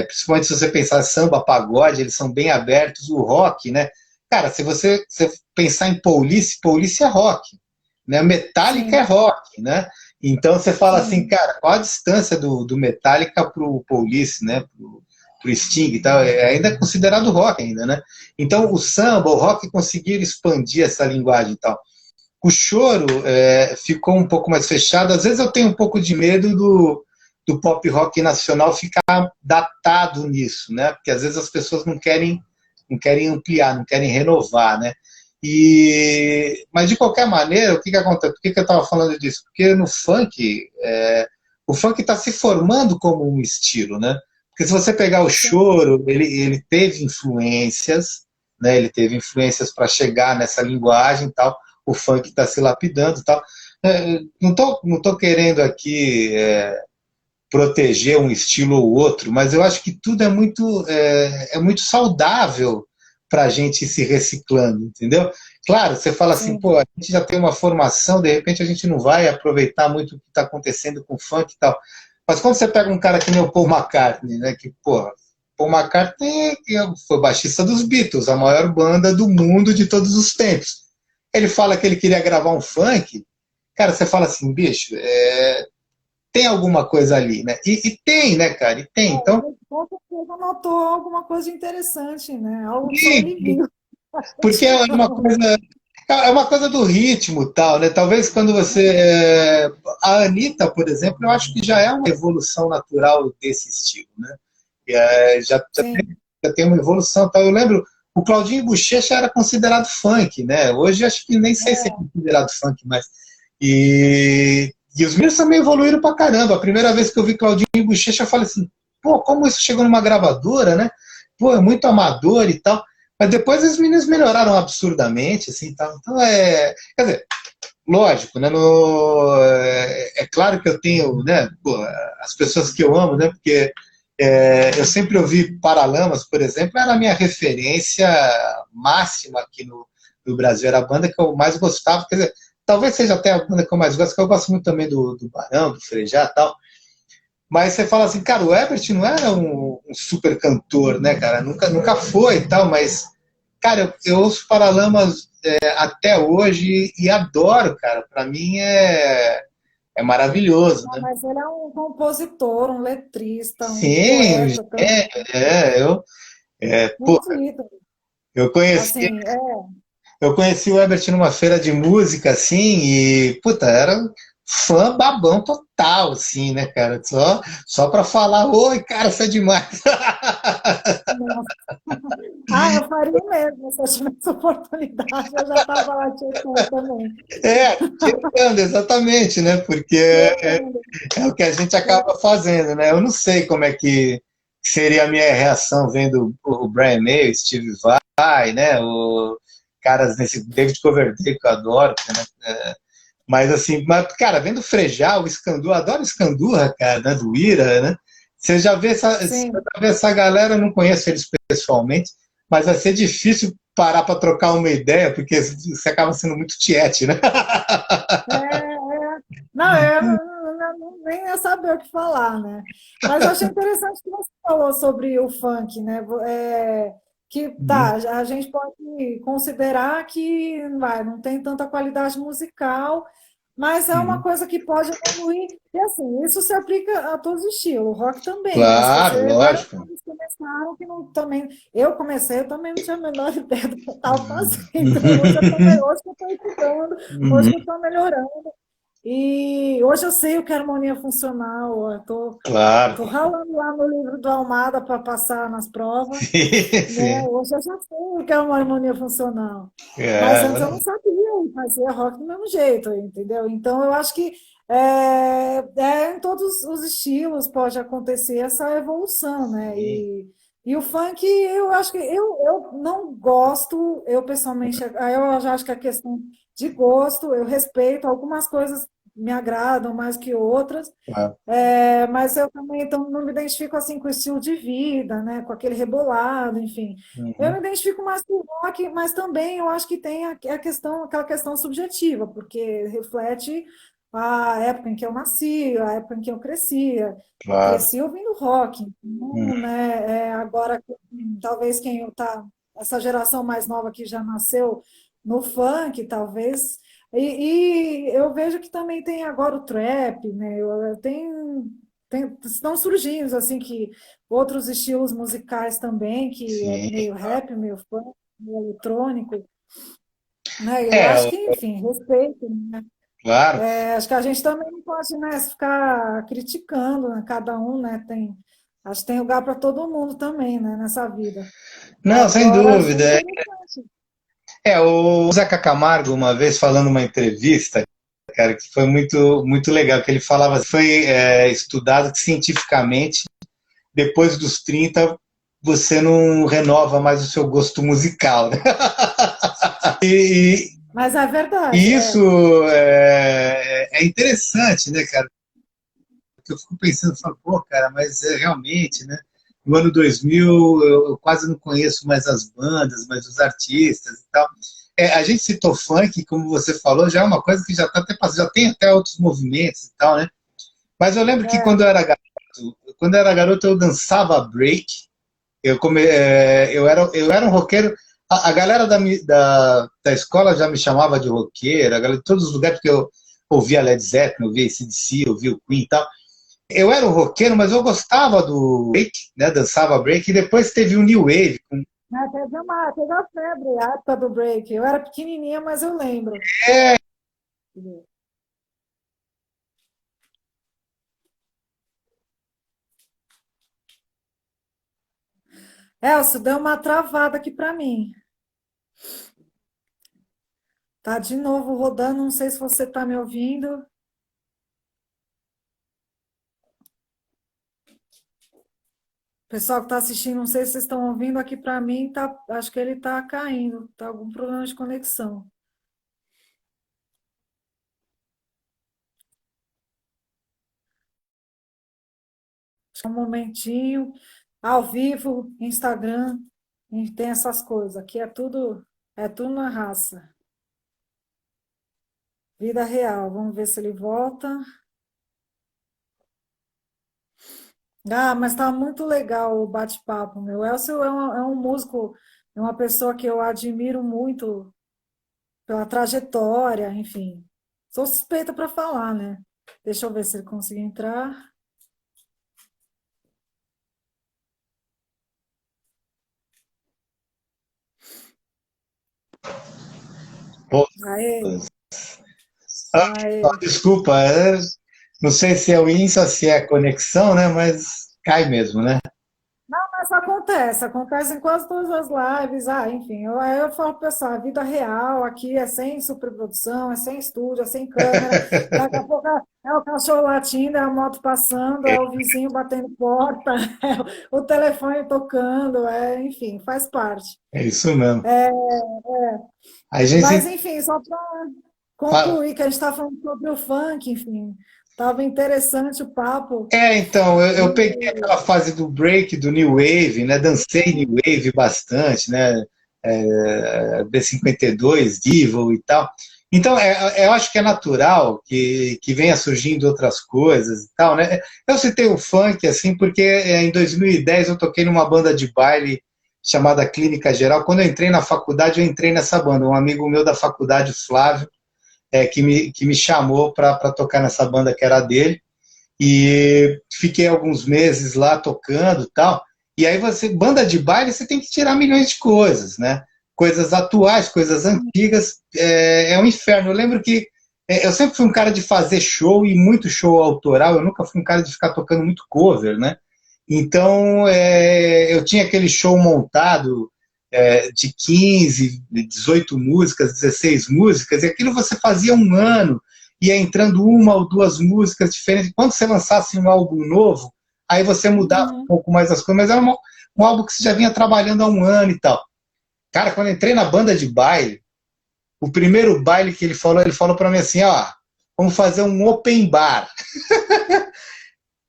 S2: Principalmente se você pensar samba, pagode, eles são bem abertos. O rock, né? Cara, se você pensar em Police é rock, né? Metallica é rock, né? Então você fala assim, cara, qual a distância do Metallica pro Police, né? Pro Sting e tal? Ainda é considerado rock ainda, né? Então o samba, o rock conseguiram expandir essa linguagem e tal. O choro ficou um pouco mais fechado. Às vezes eu tenho um pouco de medo do pop rock nacional ficar datado nisso, né? Porque às vezes as pessoas não querem ampliar, não querem renovar, né? Mas de qualquer maneira, o que acontece? Por que eu estava falando disso? Porque no funk, o funk está se formando como um estilo, né? Porque se você pegar o choro, ele teve influências, né? Ele teve influências para chegar nessa linguagem e tal. O funk está se lapidando e tal. Não tô querendo aqui proteger um estilo ou outro, mas eu acho que tudo é muito saudável para a gente ir se reciclando, entendeu? Claro, você fala assim,
S1: Sim,
S2: pô, a gente já tem uma formação, de repente a gente não vai aproveitar muito o que está acontecendo com o funk e tal. Mas quando você pega um cara que nem o Paul McCartney, né, que, pô, Paul McCartney foi baixista dos Beatles, a maior banda do mundo de todos os tempos. Ele fala que ele queria gravar um funk, cara, você fala assim, bicho, tem alguma coisa ali, né? E tem, né, cara? E tem. Então,
S1: ele com certeza notou alguma coisa interessante, né? Algo que só ele viu.
S2: porque é uma coisa do ritmo e tal, né? Talvez quando você. A Anitta, por exemplo, eu acho que já é uma evolução natural desse estilo, né?
S1: Sim,
S2: Já tem uma evolução tal. Eu lembro, o Claudinho Buchecha era considerado funk, né? Hoje acho que nem sei se é considerado funk, mas. E os meninos também evoluíram pra caramba. A primeira vez que eu vi Claudinho Buchecha, eu falei assim, pô, como isso chegou numa gravadora, né? Pô, é muito amador e tal. Mas depois os meninos melhoraram absurdamente, assim, tal. Então quer dizer, lógico, né? É claro que eu tenho, né? Pô, as pessoas que eu amo, né? Porque eu sempre ouvi Paralamas, por exemplo, era a minha referência máxima aqui no Brasil. Era a banda que eu mais gostava. Quer dizer, talvez seja até a banda que eu mais gosto, que eu gosto muito também do Barão, do Frejá e tal. Mas você fala assim, cara, o Herbert não era um super cantor, né, cara? Nunca foi e tal, mas, cara, eu ouço Paralamas até hoje e adoro, cara. Pra mim é maravilhoso,
S1: não,
S2: né?
S1: mas ele é um compositor, um letrista, um
S2: Sim,
S1: poeta também,
S2: pô,
S1: muitos ídolos.
S2: eu conheci,
S1: Assim,
S2: eu conheci o Herbert numa feira de música, assim, e, puta, era um fã babão total, assim, né, cara? Só pra falar, oi, cara, você é demais.
S1: nossa. Ah, eu faria o mesmo se eu tivesse oportunidade, eu já estava lá tietando também.
S2: Tietando, exatamente, né? Porque
S1: Tietando.
S2: é o que a gente acaba fazendo, né? Eu não sei como é que seria a minha reação vendo o Brian May, o Steve Vai, né? O caras nesse David Coverdale que eu adoro, né? Mas assim, cara, vendo Frejá, o Escandu, adoro o Escandurra, cara, né? Do Ira, né? Você
S1: Sim,
S2: já vê essa galera, eu não conheço eles pessoalmente, mas vai ser difícil parar para trocar uma ideia, porque você acaba sendo muito tiete, né?
S1: não, nem ia saber o que falar, né? Mas eu achei interessante que você falou sobre o funk, né? Que tá,
S2: Uhum,
S1: a gente pode considerar que não tem tanta qualidade musical, mas é uma
S2: uhum.
S1: coisa que pode evoluir. E assim, isso se aplica a todos os estilos, o rock também, né? Se
S2: Claro,
S1: você, várias
S2: lógico.
S1: coisas começaram que não também. Eu comecei, eu também não tinha a menor ideia do que eu estava fazendo.
S2: Uhum,
S1: Hoje que eu estou estudando, hoje
S2: uhum,
S1: que eu estou melhorando. E hoje eu sei o que é harmonia funcional.
S2: claro.
S1: Tô ralando lá no livro do Almada para passar nas provas,
S2: Sim,
S1: né?
S2: sim.
S1: Hoje eu já sei o que é uma harmonia funcional. Mas antes eu não sabia, e fazia rock do mesmo jeito, entendeu? Então eu acho que em todos os estilos pode acontecer essa evolução, né?
S2: Sim.
S1: E o funk, eu acho que eu não gosto, eu pessoalmente, eu já acho que é questão de gosto, eu respeito, algumas coisas me agradam mais que outras,
S2: Claro.
S1: mas eu também então, não me identifico assim com o estilo de vida, né? Com aquele rebolado, enfim. Eu me
S2: Uhum,
S1: identifico mais com o rock, mas também eu acho que tem a questão, aquela questão subjetiva, porque reflete a época em que eu nasci, a época em que eu crescia. Eu
S2: claro.
S1: cresci ouvindo rock,
S2: Uhum,
S1: então, né? Agora, talvez quem tá, essa geração mais nova que já nasceu no funk, talvez. E eu vejo que também tem agora o trap, né? Estão surgindo assim que outros estilos musicais também, que é
S2: sim.
S1: meio rap, meio funk, meio eletrônico, né? Eu
S2: É,
S1: acho que, enfim, respeito, né?
S2: claro.
S1: Acho que a gente também não pode, né, ficar criticando, né? Cada um, né, acho que tem lugar para todo mundo também, né, nessa vida.
S2: Não, sem
S1: Agora, achei
S2: dúvida.
S1: interessante.
S2: O Zeca Camargo, uma vez, falando numa entrevista, cara, que foi muito legal, que ele falava, foi estudado que cientificamente, depois dos 30 você não renova mais o seu gosto musical, né? E,
S1: Mas é verdade,
S2: e isso é interessante, né, cara? que eu fico pensando, falo, pô, cara, mas realmente, né? No ano 2000 eu quase não conheço mais as bandas, mais os artistas e tal. A gente citou funk, como você falou, já é uma coisa que já tá até passando, já tem até outros movimentos e tal, né? Mas eu lembro que
S1: É,
S2: quando eu era garoto eu dançava break. Eu era um roqueiro. A galera da escola já me chamava de roqueiro, a galera de todos os lugares, porque eu ouvia Led Zeppelin, ouvia AC/DC, ouvia o Queen e tal. Eu era um roqueiro, mas eu gostava do break, né? Dançava break, e depois teve o New Wave.
S1: né, teve a febre, a época do break. Eu era pequenininha, mas eu lembro. Elcio, deu uma travada aqui para mim. Tá de novo rodando, não sei se você tá me ouvindo. Pessoal que está assistindo, não sei se vocês estão ouvindo aqui para mim, tá, acho que ele está caindo, tá algum problema de conexão. Só um momentinho, ao vivo, Instagram, a gente tem essas coisas. Aqui é tudo na raça. Vida real. Vamos ver se ele volta. Ah, mas tá muito legal o bate-papo, meu. Elcio é um músico, é uma pessoa que eu admiro muito pela trajetória, enfim. Sou suspeita para falar, né? Deixa eu ver se ele conseguir entrar.
S2: Pô,
S1: Aê,
S2: ah,
S1: aê.
S2: desculpa, não sei se é o INSA, se é a conexão, né? Mas cai mesmo, né?
S1: Mas acontece em quase todas as lives. Ah, enfim, aí eu falo para pessoal, a vida real aqui é sem superprodução, é sem estúdio, é sem câmera. Daqui a pouco é o cachorro latindo, é a moto passando, é o vizinho batendo porta, é o telefone tocando, enfim, faz parte.
S2: É isso mesmo. A
S1: Mas,
S2: gente
S1: enfim, só para
S2: fala.
S1: concluir que a gente está falando sobre o funk, enfim, estava interessante o papo.
S2: Então, eu
S1: E,
S2: peguei aquela fase do break, do New Wave, né? Dancei New Wave bastante, né? B52, Devil e tal. Então, eu acho que é natural que venha surgindo outras coisas e tal, né? Eu citei o funk, assim, porque em 2010 eu toquei numa banda de baile chamada Clínica Geral. Quando eu entrei na faculdade, eu entrei nessa banda. Um amigo meu da faculdade, Flávio, que me chamou para tocar nessa banda que era dele. E fiquei alguns meses lá tocando e tal. E aí banda de baile, você tem que tirar milhões de coisas, né? Coisas atuais, coisas antigas, um inferno. Eu lembro que eu sempre fui um cara de fazer show e muito show autoral, eu nunca fui um cara de ficar tocando muito cover, né? Então, eu tinha aquele show montado de 15, 18 músicas, 16 músicas, e aquilo você fazia um ano, ia entrando uma ou duas músicas diferentes. Quando você lançasse um álbum novo, aí você mudava um
S1: uhum.
S2: pouco mais as coisas, mas era um álbum que você já vinha trabalhando há um ano e tal. Cara, quando eu entrei na banda de baile, o primeiro baile que ele falou para mim assim, ó, vamos fazer um open bar.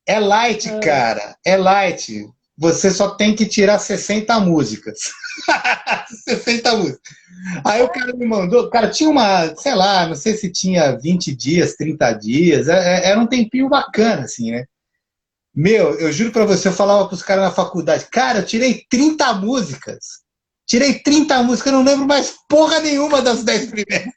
S2: É light, cara, é light. Você só tem que tirar 60 músicas. 60 músicas. Aí o cara me mandou, cara, tinha uma, sei lá, não sei se tinha 20 dias, 30 dias, era um tempinho bacana, assim, né? Meu, eu juro pra você, eu falava pros caras na faculdade, cara, eu tirei 30 músicas. Tirei 30 músicas, eu não lembro mais porra nenhuma das 10 primeiras.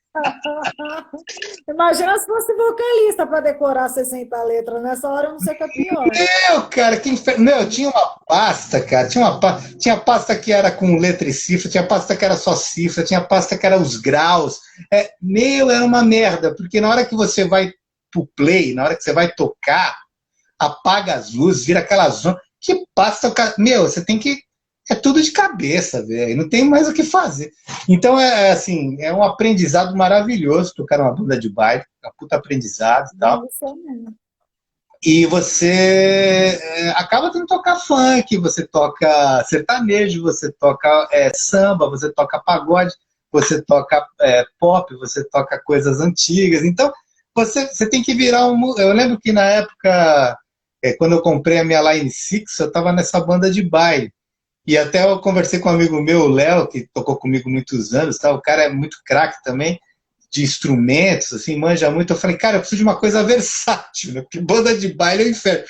S1: Imagina se fosse vocalista para decorar 60 letras. Nessa hora eu não sei o que é pior.
S2: Meu, cara, que inferno. Meu, tinha uma pasta, cara. Tinha pasta que era com letra e cifra, tinha pasta que era só cifra, tinha pasta que era os graus. Era uma merda, porque na hora que você vai pro play, na hora que você vai tocar, apaga as luzes, vira aquela zona. Que pasta, cara. Meu, você tem que. É tudo de cabeça, velho. Não tem mais o que fazer. Então, assim, é um aprendizado maravilhoso tocar uma banda de baile, é um puta aprendizado e tal.
S1: Isso é mesmo.
S2: E você acaba tendo que tocar funk, você toca sertanejo, você toca samba, você toca pagode, você toca pop, você toca coisas antigas. Então, você tem que virar um. Eu lembro que na época quando eu comprei a minha Line 6, eu estava nessa banda de baile. E até eu conversei com um amigo meu, o Léo, que tocou comigo muitos anos, tá? O cara é muito craque também, de instrumentos, assim, manja muito. Eu falei, cara, eu preciso de uma coisa versátil, né? Porque banda de baile é um inferno.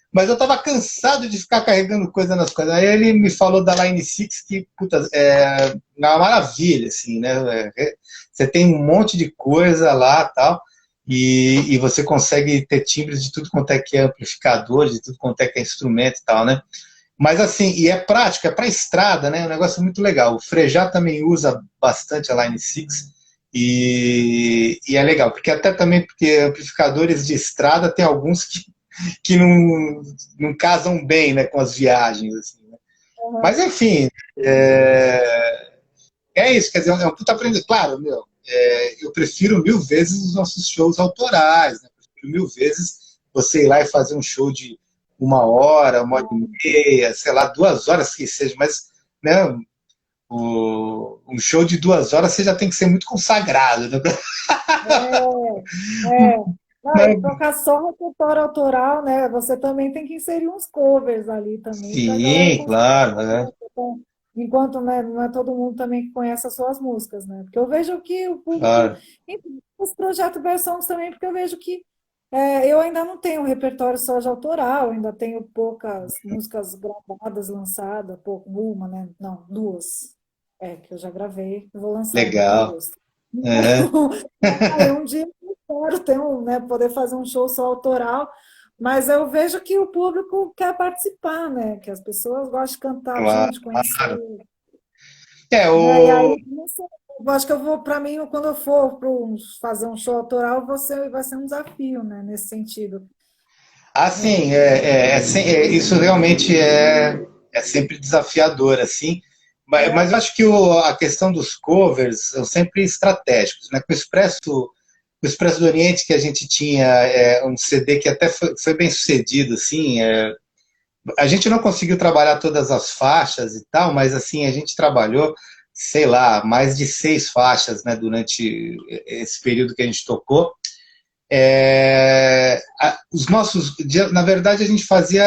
S2: Mas eu estava cansado de ficar carregando coisa nas coisas. Aí ele me falou da Line 6, que, puta, é uma maravilha, assim, né? Você tem um monte de coisa lá tal, e você consegue ter timbres de tudo quanto é que é amplificador, de tudo quanto é que é instrumento e tal, né? Mas assim, e é prático, é para estrada, né? É um negócio muito legal. O Frejá também usa bastante a Line 6 e é legal, porque até também porque amplificadores de estrada tem alguns que não casam bem, né, com as viagens, assim, né?
S1: Uhum.
S2: Mas enfim, é isso, quer dizer, é um puta aprendizado. Claro, meu, eu prefiro mil vezes os nossos shows autorais, né? Prefiro mil vezes você ir lá e fazer um show de 1 hora, 1 hora e meia, sei lá, 2 horas que seja, mas, né, um show de 2 horas você já tem que ser muito consagrado, né?
S1: É. Não, e
S2: Mas,
S1: tocar só repertório autoral, né? Você também tem que inserir uns covers ali também para a galera
S2: sim,
S1: conseguir
S2: claro, né?
S1: conhecer. Então, enquanto, né, não é todo mundo também que conhece as suas músicas, né? Porque eu vejo que o público,
S2: Claro.
S1: enfim, os projetos Songs também, porque eu vejo que eu ainda não tenho um repertório só de autoral, ainda tenho poucas músicas gravadas, lançadas, pouco, uma, né? Não, duas. Que eu já gravei, eu vou lançar agora em
S2: Legal.
S1: agosto.
S2: É.
S1: Então, um dia eu quero ter né, poder fazer um show só autoral, mas eu vejo que o público quer participar, né? Que as pessoas gostam de cantar
S2: Claro.
S1: junto, conhecer,
S2: É,
S1: né? E aí,
S2: o,
S1: não sei, eu acho que eu vou, para mim, quando eu for fazer um show autoral, vai ser um desafio, né? Nesse sentido.
S2: assim, isso realmente é sempre desafiador, assim, mas eu acho que a questão dos covers são sempre estratégicos, né? Com o Expresso do Oriente, que a gente tinha um CD que até foi bem sucedido, assim, a gente não conseguiu trabalhar todas as faixas e tal, mas assim, a gente trabalhou, sei lá, mais de 6 faixas, né, durante esse período que a gente tocou. Os nossos, na verdade, a gente fazia,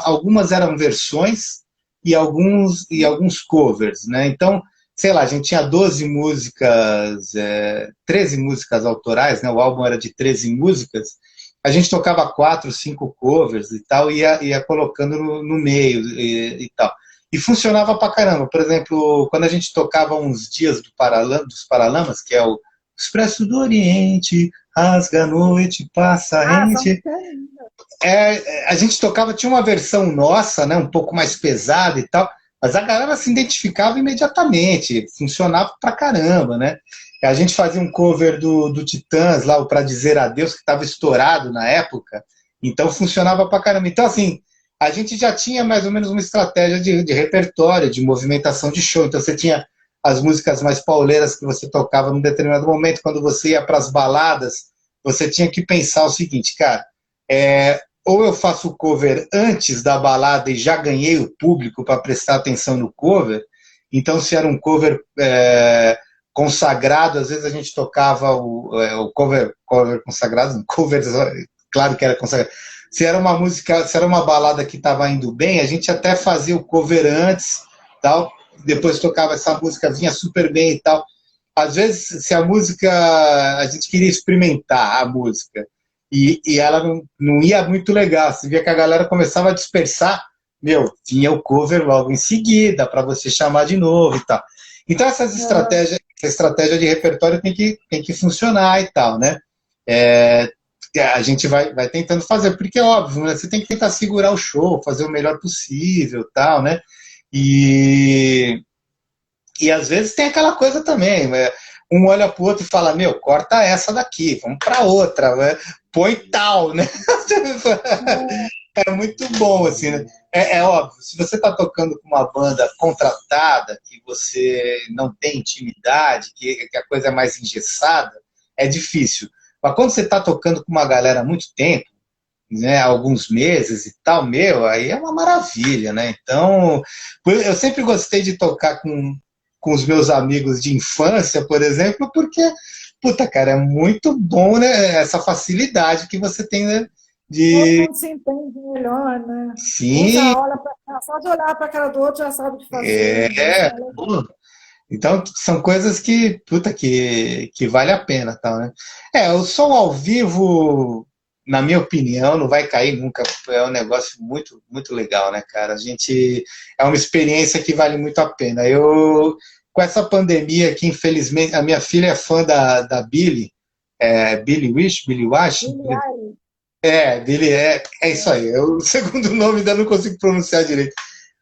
S2: algumas eram versões e alguns covers, né? Então, sei lá, a gente tinha 12 músicas, 13 músicas autorais, né? O álbum era de 13 músicas. A gente tocava 4, 5 covers e tal, ia colocando no meio e tal. E funcionava pra caramba. Por exemplo, quando a gente tocava uns dias dos Paralamas, que é o Expresso do Oriente, rasga a noite, passa
S1: Ah, são
S2: rente. A gente tocava, tinha uma versão nossa, né, um pouco mais pesada e tal, mas a galera se identificava imediatamente, funcionava pra caramba, né? A gente fazia um cover do Titãs, lá, o Pra Dizer Adeus, que estava estourado na época, então funcionava pra caramba. Então, assim, a gente já tinha mais ou menos uma estratégia de repertório, de movimentação de show. Então, você tinha as músicas mais pauleiras que você tocava num determinado momento, quando você ia para as baladas, você tinha que pensar o seguinte, cara, ou eu faço o cover antes da balada e já ganhei o público para prestar atenção no cover, então se era um cover consagrado, às vezes a gente tocava o cover consagrado, cover, claro que era consagrado. Se era uma música, se era uma balada que estava indo bem, a gente até fazia o cover antes, tal, depois tocava essa música, vinha super bem e tal. Às vezes, se a música, a gente queria experimentar a música, e ela não ia muito legal, você via que a galera começava a dispersar, meu, tinha o cover logo em seguida, para você chamar de novo e tal. Então, essa estratégia de repertório tem que funcionar e tal, né? É, a gente vai tentando fazer, porque é óbvio, né? Você tem que tentar segurar o show, fazer o melhor possível, tal, né? E às vezes tem aquela coisa também, um olha pro outro e fala, meu, corta essa daqui, vamos para outra, né? Põe tal, né? É muito bom, assim, né? É óbvio, se você está tocando com uma banda contratada, que você não tem intimidade, que a coisa é mais engessada, é difícil. Mas quando você está tocando com uma galera há muito tempo, né, alguns meses e tal, meu, aí é uma maravilha, né? Então, eu sempre gostei de tocar com os meus amigos de infância, por exemplo, porque, puta, cara, é muito bom, né, essa facilidade que você tem, né,
S1: todo
S2: de...
S1: mundo se entende melhor, né? Um
S2: Sim,
S1: já olha para, só de olhar para a cara do outro já sabe o que fazer, né? Isso
S2: é.
S1: é legal.
S2: Pô, então, são coisas que, puta, que vale a pena, tal, né? É, o som ao vivo, na minha opinião, não vai cair nunca. É um negócio muito, muito legal, né, cara? A gente, é uma experiência que vale muito a pena. Eu, com essa pandemia que, infelizmente, a minha filha é fã da Billie, Billie Wish, Billie Wash,
S1: Billie Eilish,
S2: Billie, é isso aí. O segundo nome ainda não consigo pronunciar direito.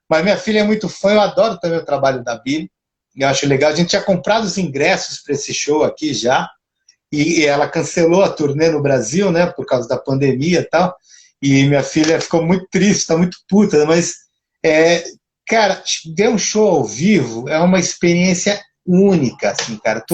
S2: Mas minha filha é muito fã, eu adoro também o trabalho da Billie. Eu acho legal. A gente tinha comprado os ingressos para esse show aqui já, e ela cancelou a turnê no Brasil, né, por causa da pandemia e tal. E minha filha ficou muito triste, está muito puta, mas, é, cara, ver um show ao vivo é uma experiência única, assim, cara.
S1: sim.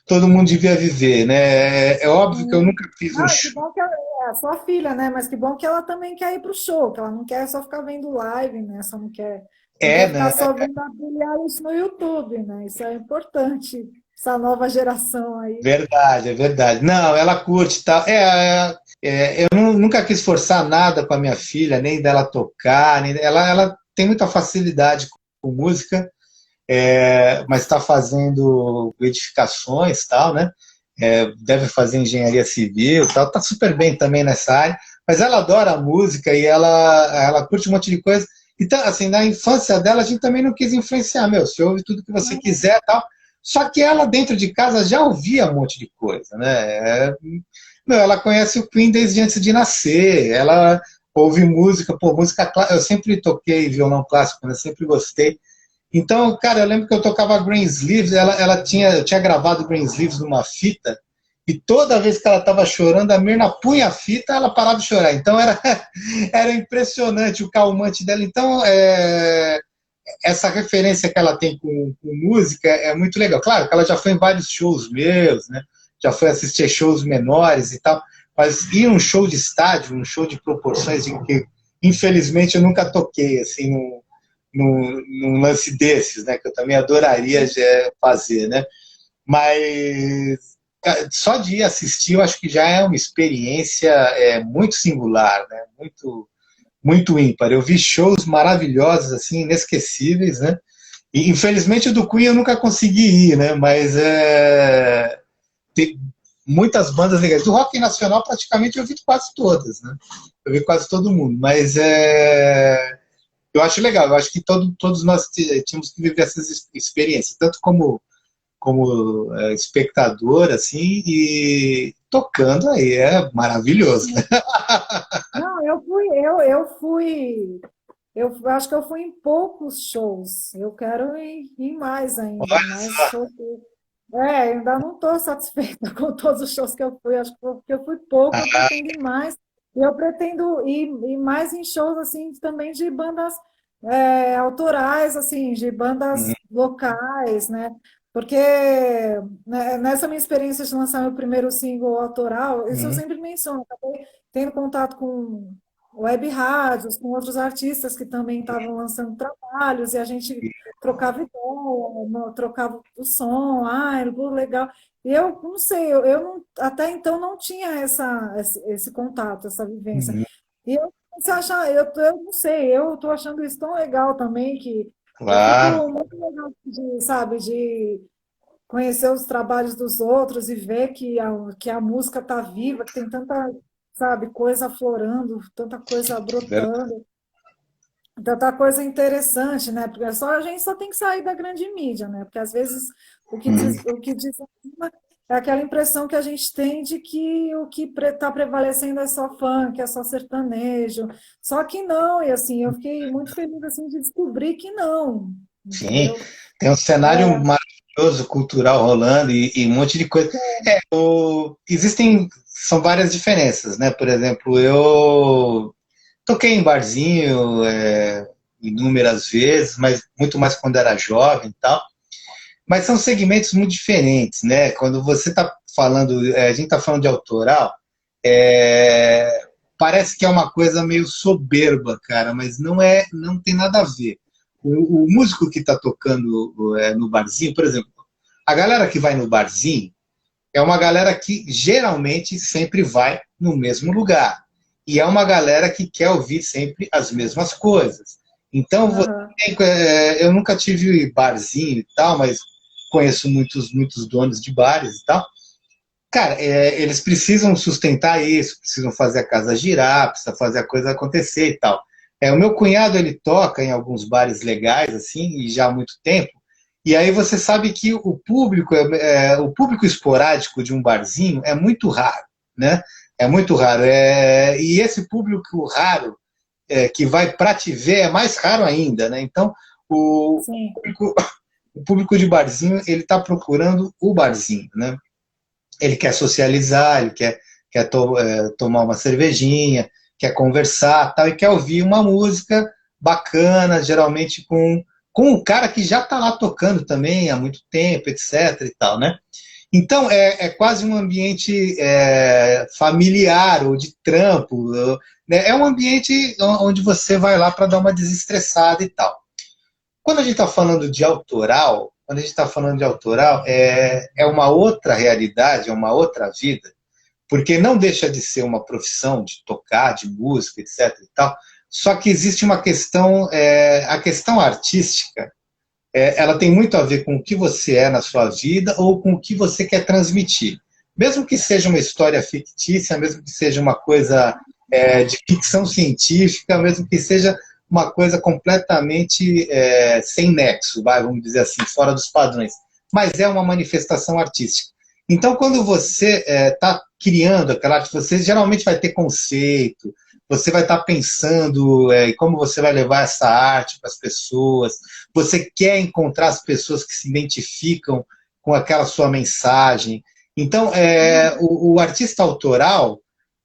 S2: Todo mundo devia viver, né? É óbvio que eu
S1: Sim.
S2: nunca fiz um
S1: Não, que
S2: show.
S1: bom que ela é a sua filha, né? Mas que bom que ela também quer ir pro show, que ela não quer só ficar vendo live, né? Só não quer ficar
S2: Né?
S1: só vendo a Billie Eilish no YouTube, né? Isso é importante, essa nova geração aí.
S2: Verdade, é verdade. Não, ela curte e tal. Eu nunca quis forçar nada com a minha filha, nem dela tocar. Ela tem muita facilidade com música, mas está fazendo edificações e tal, né? Deve fazer engenharia civil e tal. Está super bem também nessa área. Mas ela adora a música e ela curte um monte de coisa. Então, assim, na infância dela, a gente também não quis influenciar. Meu, você ouve tudo que você quiser e tal. Só que ela, dentro de casa, já ouvia um monte de coisa, né? Meu, ela conhece o Queen desde antes de nascer. Ela ouve música, pô, música clássica. Eu sempre toquei violão clássico, né? Eu sempre gostei. Então, cara, eu lembro que eu tocava Greensleeves, eu tinha gravado Greensleeves numa fita, e toda vez que ela estava chorando, a Mirna punha a fita, ela parava de chorar. Então era impressionante o calmante dela. Então, essa referência que ela tem com música é muito legal. Claro que ela já foi em vários shows meus, né? Já foi assistir shows menores e tal, mas ir um show de estádio, um show de proporções em que, infelizmente, eu nunca toquei, assim, num lance desses, né? Que eu também adoraria fazer, né? Mas só de ir assistir, eu acho que já é uma experiência muito singular, né? Muito, muito ímpar. Eu vi shows maravilhosos, assim, inesquecíveis, né? E, infelizmente, o do Queen eu nunca consegui ir, né? Mas tem muitas bandas legais. Do rock nacional, praticamente, eu vi quase todas, né? Eu vi quase todo mundo. Mas eu acho legal. Eu acho que todos nós tínhamos que viver essas experiências, tanto como espectador, assim, e tocando aí. É maravilhoso, né?
S1: Não, eu acho que eu fui em poucos shows. Eu quero ir em mais ainda, mais shows. Ainda não estou satisfeita com todos os shows que eu fui. Acho que porque eu fui pouco, eu pretendo ir mais. E eu pretendo ir mais em shows assim também de bandas autorais, assim, de bandas locais, né? Porque né, nessa minha experiência de lançar meu primeiro single autoral, isso eu
S2: Uhum,
S1: sempre menciono, acabei tendo contato com web rádios, com outros artistas que também estavam lançando trabalhos, e a gente trocava ideia, trocava o som, legal. E eu não sei, eu não, até então não tinha esse contato, essa vivência.
S2: uhum,
S1: E eu comecei a achar, eu não sei, eu estou achando isso tão legal também, que eu
S2: claro,
S1: fico muito legal de, sabe, de conhecer os trabalhos dos outros e ver que a música está viva, que tem tanta, sabe, coisa aflorando, tanta coisa
S2: verdade.
S1: brotando. Tanta coisa interessante, né? Porque a gente só tem que sair da grande mídia, né? Porque às vezes
S2: Uhum,
S1: o que desanima é aquela impressão que a gente tem de que o que está prevalecendo é só funk, é só sertanejo. Só que não, e assim, eu fiquei muito feliz assim de descobrir que não,
S2: sim,
S1: entendeu?
S2: tem um cenário maravilhoso cultural rolando e um monte de coisa. São várias diferenças, né? Por exemplo, eu toquei em barzinho inúmeras vezes, mas muito mais quando era jovem e tal. Mas são segmentos muito diferentes, né? Quando você está falando, a gente está falando de autoral, é, parece que é uma coisa meio soberba, cara, mas não é, não tem nada a ver. O músico que está tocando no barzinho, por exemplo, a galera que vai no barzinho é uma galera que geralmente sempre vai no mesmo lugar. e é uma galera que quer ouvir sempre as mesmas coisas. Então,
S1: Aham.
S2: eu nunca tive barzinho e tal, mas conheço muitos donos de bares e tal. Cara, eles precisam sustentar isso, precisam fazer a casa girar, precisa fazer a coisa acontecer e tal. O meu cunhado, ele toca em alguns bares legais, assim, e já há muito tempo, e aí você sabe que o público esporádico de um barzinho é muito raro, né? É muito raro. E esse público raro que vai para te ver é mais raro ainda, né? Então, o
S1: Sim.
S2: público, o público de barzinho, ele está procurando o barzinho, né? Ele quer socializar, ele quer tomar uma cervejinha, quer conversar, tal, e quer ouvir uma música bacana, geralmente com o cara que já está lá tocando também há muito tempo, etc. e tal, né? Então é quase um ambiente familiar ou de trampo, né? É um ambiente onde você vai lá para dar uma desestressada e tal. Quando a gente está falando de autoral, quando a gente está falando de autoral, é uma outra realidade, é uma outra vida, porque não deixa de ser uma profissão de tocar, de música, etc. e tal. Só que existe uma questão, a questão artística, ela tem muito a ver com o que você é na sua vida ou com o que você quer transmitir. Mesmo que seja uma história fictícia, mesmo que seja uma coisa de ficção científica, mesmo que seja uma coisa completamente sem nexo, vamos dizer assim, fora dos padrões. Mas é uma manifestação artística. Então, quando você está criando aquela arte, você geralmente vai ter conceito, você vai estar pensando como você vai levar essa arte para as pessoas, você quer encontrar as pessoas que se identificam com aquela sua mensagem. Então, o artista autoral,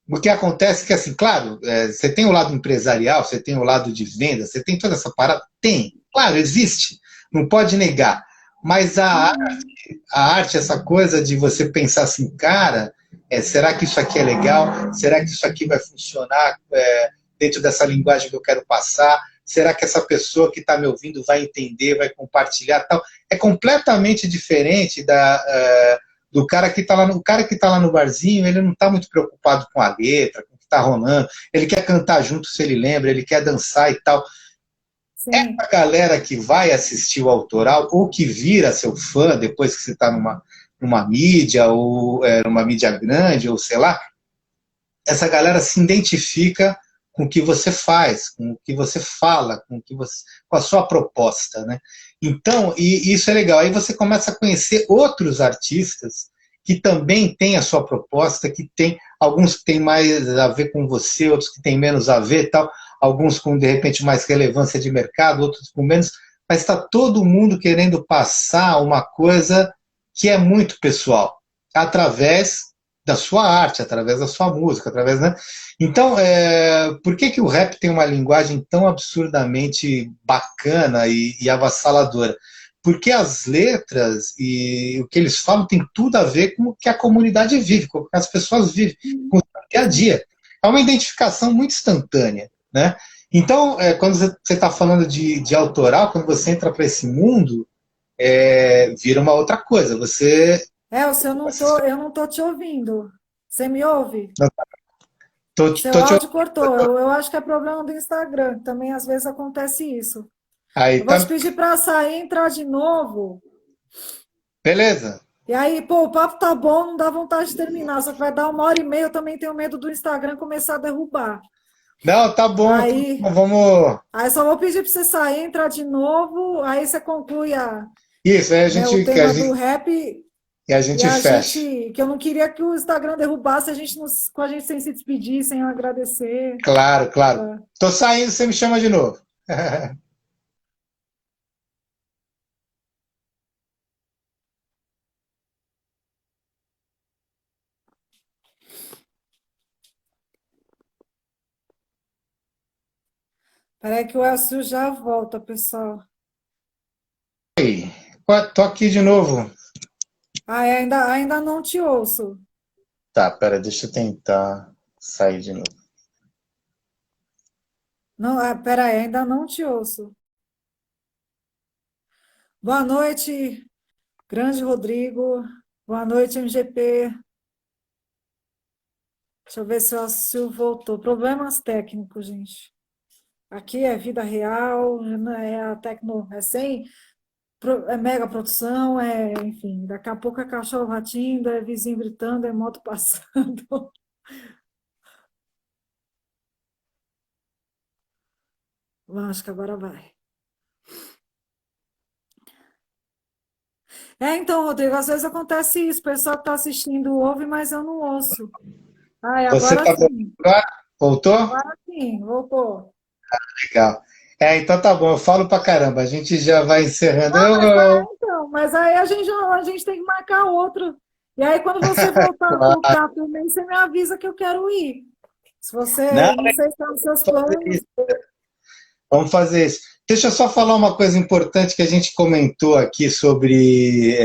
S2: o que acontece é que, assim, claro, você tem o lado empresarial, você tem o lado de venda, você tem toda essa parada. Tem, claro, existe, não pode negar. Mas
S1: Uhum.
S2: a arte, essa coisa de você pensar assim, cara, será que isso aqui é legal? Será que isso aqui vai funcionar dentro dessa linguagem que eu quero passar? Será que essa pessoa que está me ouvindo vai entender, vai compartilhar tal? É completamente diferente do cara que está lá no, o cara que tá lá no barzinho, ele não está muito preocupado com a letra, com o que está rolando, ele quer cantar junto se ele lembra, ele quer dançar e tal.
S1: Sim.
S2: A galera que vai assistir o autoral ou que vira seu fã depois que você está numa mídia ou numa mídia grande ou sei lá, essa galera se identifica com o que você faz, com o que você fala, com a sua proposta, né? Então, e isso é legal. Aí você começa a conhecer outros artistas que também têm a sua proposta, que tem alguns que têm mais a ver com você, outros que têm menos a ver, tal, alguns com de repente mais relevância de mercado, outros com menos, mas está todo mundo querendo passar uma coisa que é muito pessoal, através da sua arte, através da sua música, através, né? Então, por que o rap tem uma linguagem tão absurdamente bacana e avassaladora? Porque as letras e o que eles falam tem tudo a ver com o que a comunidade vive, com o que as pessoas vivem, com o dia a
S1: Sim.
S2: dia. É uma identificação muito instantânea, né? Então, quando você está falando de autoral, quando você entra para esse mundo, vira uma outra coisa. Você.
S1: Elcio, eu não tô te ouvindo. Você me ouve? Seu
S2: Tô te
S1: áudio cortou. Eu acho que é problema do Instagram. Também às vezes acontece isso.
S2: aí,
S1: Eu vou te
S2: tá.
S1: pedir para sair e entrar de novo.
S2: Beleza.
S1: E aí, pô, o papo tá bom, não dá vontade de terminar. Só que vai dar 1 hora e meia. Eu também tenho medo do Instagram começar a derrubar.
S2: Não, tá bom, tá
S1: Aí,
S2: bom, vamos.
S1: aí só vou pedir para você sair, entrar de novo. Aí você conclui
S2: Isso, aí
S1: né, o
S2: a
S1: tema do
S2: gente,
S1: rap.
S2: e a
S1: E
S2: gente
S1: a
S2: fecha.
S1: gente, que eu não queria que o Instagram derrubasse a gente com a gente sem se despedir, sem agradecer.
S2: Claro, claro.
S1: Tá?
S2: Tô saindo, você me chama de novo.
S1: Peraí que o Elcio já volta, pessoal.
S2: Aí, tô aqui de novo.
S1: Ah, ainda não te ouço.
S2: Tá, pera, deixa eu tentar sair de novo.
S1: Não, peraí, ainda não te ouço. Boa noite, grande Rodrigo. Boa noite, MGP. Deixa eu ver se o Silvio voltou. Problemas técnicos, gente. Aqui é vida real, né, é a tecno, é sem, é mega produção, enfim, daqui a pouco é cachorro latindo, é vizinho gritando, é moto passando. Acho que agora vai. Então, Rodrigo, às vezes acontece isso, o pessoal que está assistindo ouve, mas eu não ouço. Ai,
S2: Você
S1: agora
S2: tá bom
S1: sim,
S2: agora? Voltou?
S1: agora sim, voltou.
S2: Legal. Então tá bom, eu falo pra caramba, a gente já vai encerrando.
S1: Não, mas aí a gente tem que marcar outro. E aí, quando você voltar pro
S2: Claro.
S1: cá também, você me avisa que eu quero ir. Se
S2: Não,
S1: você, não sei se está nos seus
S2: vamos fazer
S1: planos.
S2: isso. Vamos fazer isso. Deixa eu só falar uma coisa importante que a gente comentou aqui sobre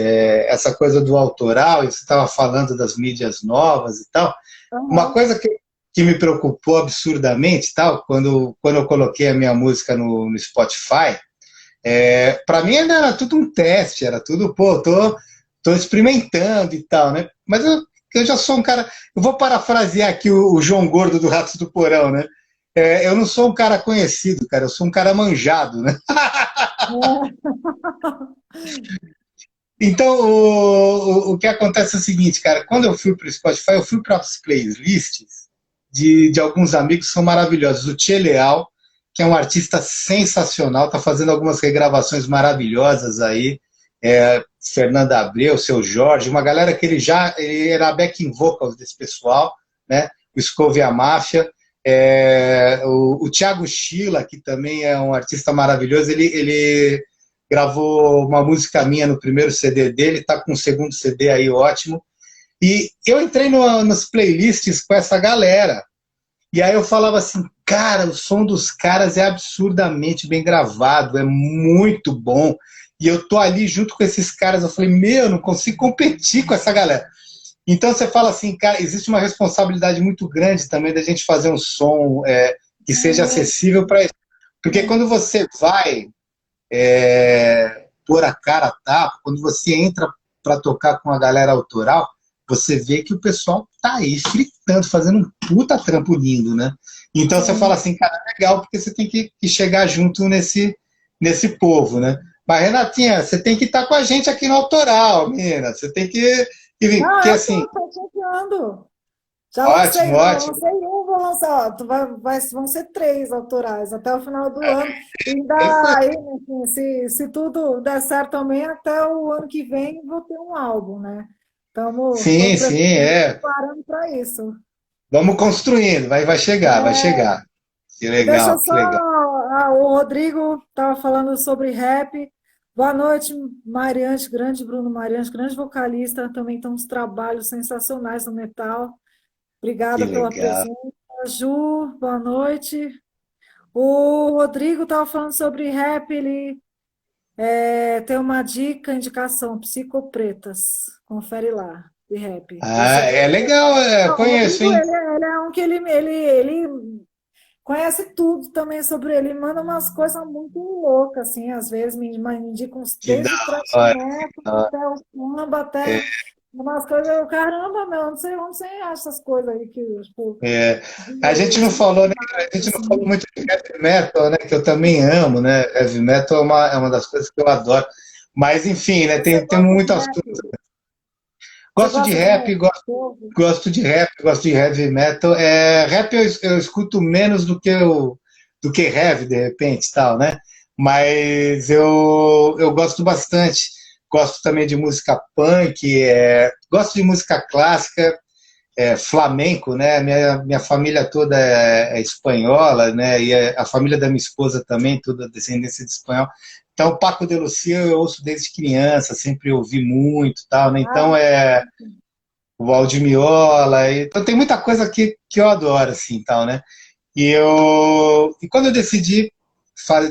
S2: essa coisa do autoral, e você estava falando das mídias novas e tal. Uma
S1: Aham.
S2: coisa que me preocupou absurdamente, tal, quando eu coloquei a minha música no Spotify, para mim ainda era tudo um teste, era tudo, pô, tô experimentando e tal, né? Mas eu já sou um cara. Eu vou parafrasear aqui o João Gordo do Ratos do Porão, né? Eu não sou um cara conhecido, cara, eu sou um cara manjado, né? Então, o que acontece é o seguinte, cara, quando eu fui para o Spotify, eu fui para as playlists de alguns amigos que são maravilhosos. O Tchê Leal, que é um artista sensacional, está fazendo algumas regravações maravilhosas aí. Fernanda Abreu, Seu Jorge, uma galera que ele era backing vocals desse pessoal, né? O Scove e a Máfia. O Thiago Schilla, que também é um artista maravilhoso, ele gravou uma música minha no primeiro CD dele, tá com o segundo CD aí ótimo. E eu entrei nas playlists com essa galera. E aí eu falava assim, cara, o som dos caras é absurdamente bem gravado, é muito bom. E eu tô ali junto com esses caras, eu falei, meu, não consigo competir com essa galera. Então você fala assim, cara, existe uma responsabilidade muito grande também da gente fazer um som que seja acessível para isso. Porque quando você vai pôr a cara a tapa, quando você entra para tocar com a galera autoral, você vê que o pessoal tá aí fritando, fazendo um puta trampo lindo, né? Então você fala
S1: Sim.
S2: assim, cara, é legal, porque você tem que chegar junto nesse povo, né? Mas, Renatinha, você tem que estar com a gente aqui no autoral, menina. Você tem que vir,
S1: Não,
S2: porque
S1: eu
S2: assim,
S1: tô chateando. Já
S2: ótimo, ótimo.
S1: lancei um, vou lançar, ó, vão ser três autorais até o final do ano. E
S2: É isso aí.
S1: ainda aí, enfim, se tudo der certo também, até o ano que vem vou ter um álbum, né? Estou
S2: Sim, sim,
S1: preparando para isso.
S2: Vamos construindo, vai chegar, vai chegar. Que
S1: E deixa eu
S2: legal,
S1: só.
S2: que legal.
S1: O Rodrigo estava falando sobre rap. Boa noite, Mariante, grande Bruno Mariante, grande vocalista. Também tem uns trabalhos sensacionais no metal.
S2: Que
S1: Obrigada pela
S2: legal.
S1: presença. Ju, boa noite. O Rodrigo estava falando sobre rap. Ele tem uma dica, indicação: Psicopretas. Confere lá, de rap.
S2: Ah, é legal,
S1: Não, o
S2: conheço,
S1: Rodrigo,
S2: hein?
S1: ele é um que ele conhece tudo também sobre ele, manda umas coisas muito loucas, assim, às vezes me indica
S2: Que da
S1: desde o thrash
S2: hora.
S1: metal até o samba, até umas coisas, eu, caramba, meu, não sei onde você acha essas coisas aí que, tipo,
S2: É, a gente não
S1: de
S2: falou, né, a gente não falou
S1: assim.
S2: muito de heavy metal, né, que eu também amo, né? Heavy metal é uma das coisas que eu adoro. Mas, enfim, né,
S1: Você
S2: tem
S1: gosta de
S2: muito
S1: rap?
S2: assunto.
S1: Você
S2: Gosto de
S1: gosta de
S2: rap,
S1: rap?
S2: gosto de rap, gosto de heavy metal. Rap eu escuto menos do que heavy, de repente, tal, né? Mas eu gosto bastante. Gosto também de música punk, gosto de música clássica, flamenco, né? Minha família toda é espanhola, né? E a família da minha esposa também, toda descendência de espanhol. Então, Paco de Lucia eu ouço desde criança, sempre ouvi muito, tal, né? Então,
S1: Ah,
S2: o Aldimiola, então tem muita coisa que eu adoro, assim, tal, né? E quando eu decidi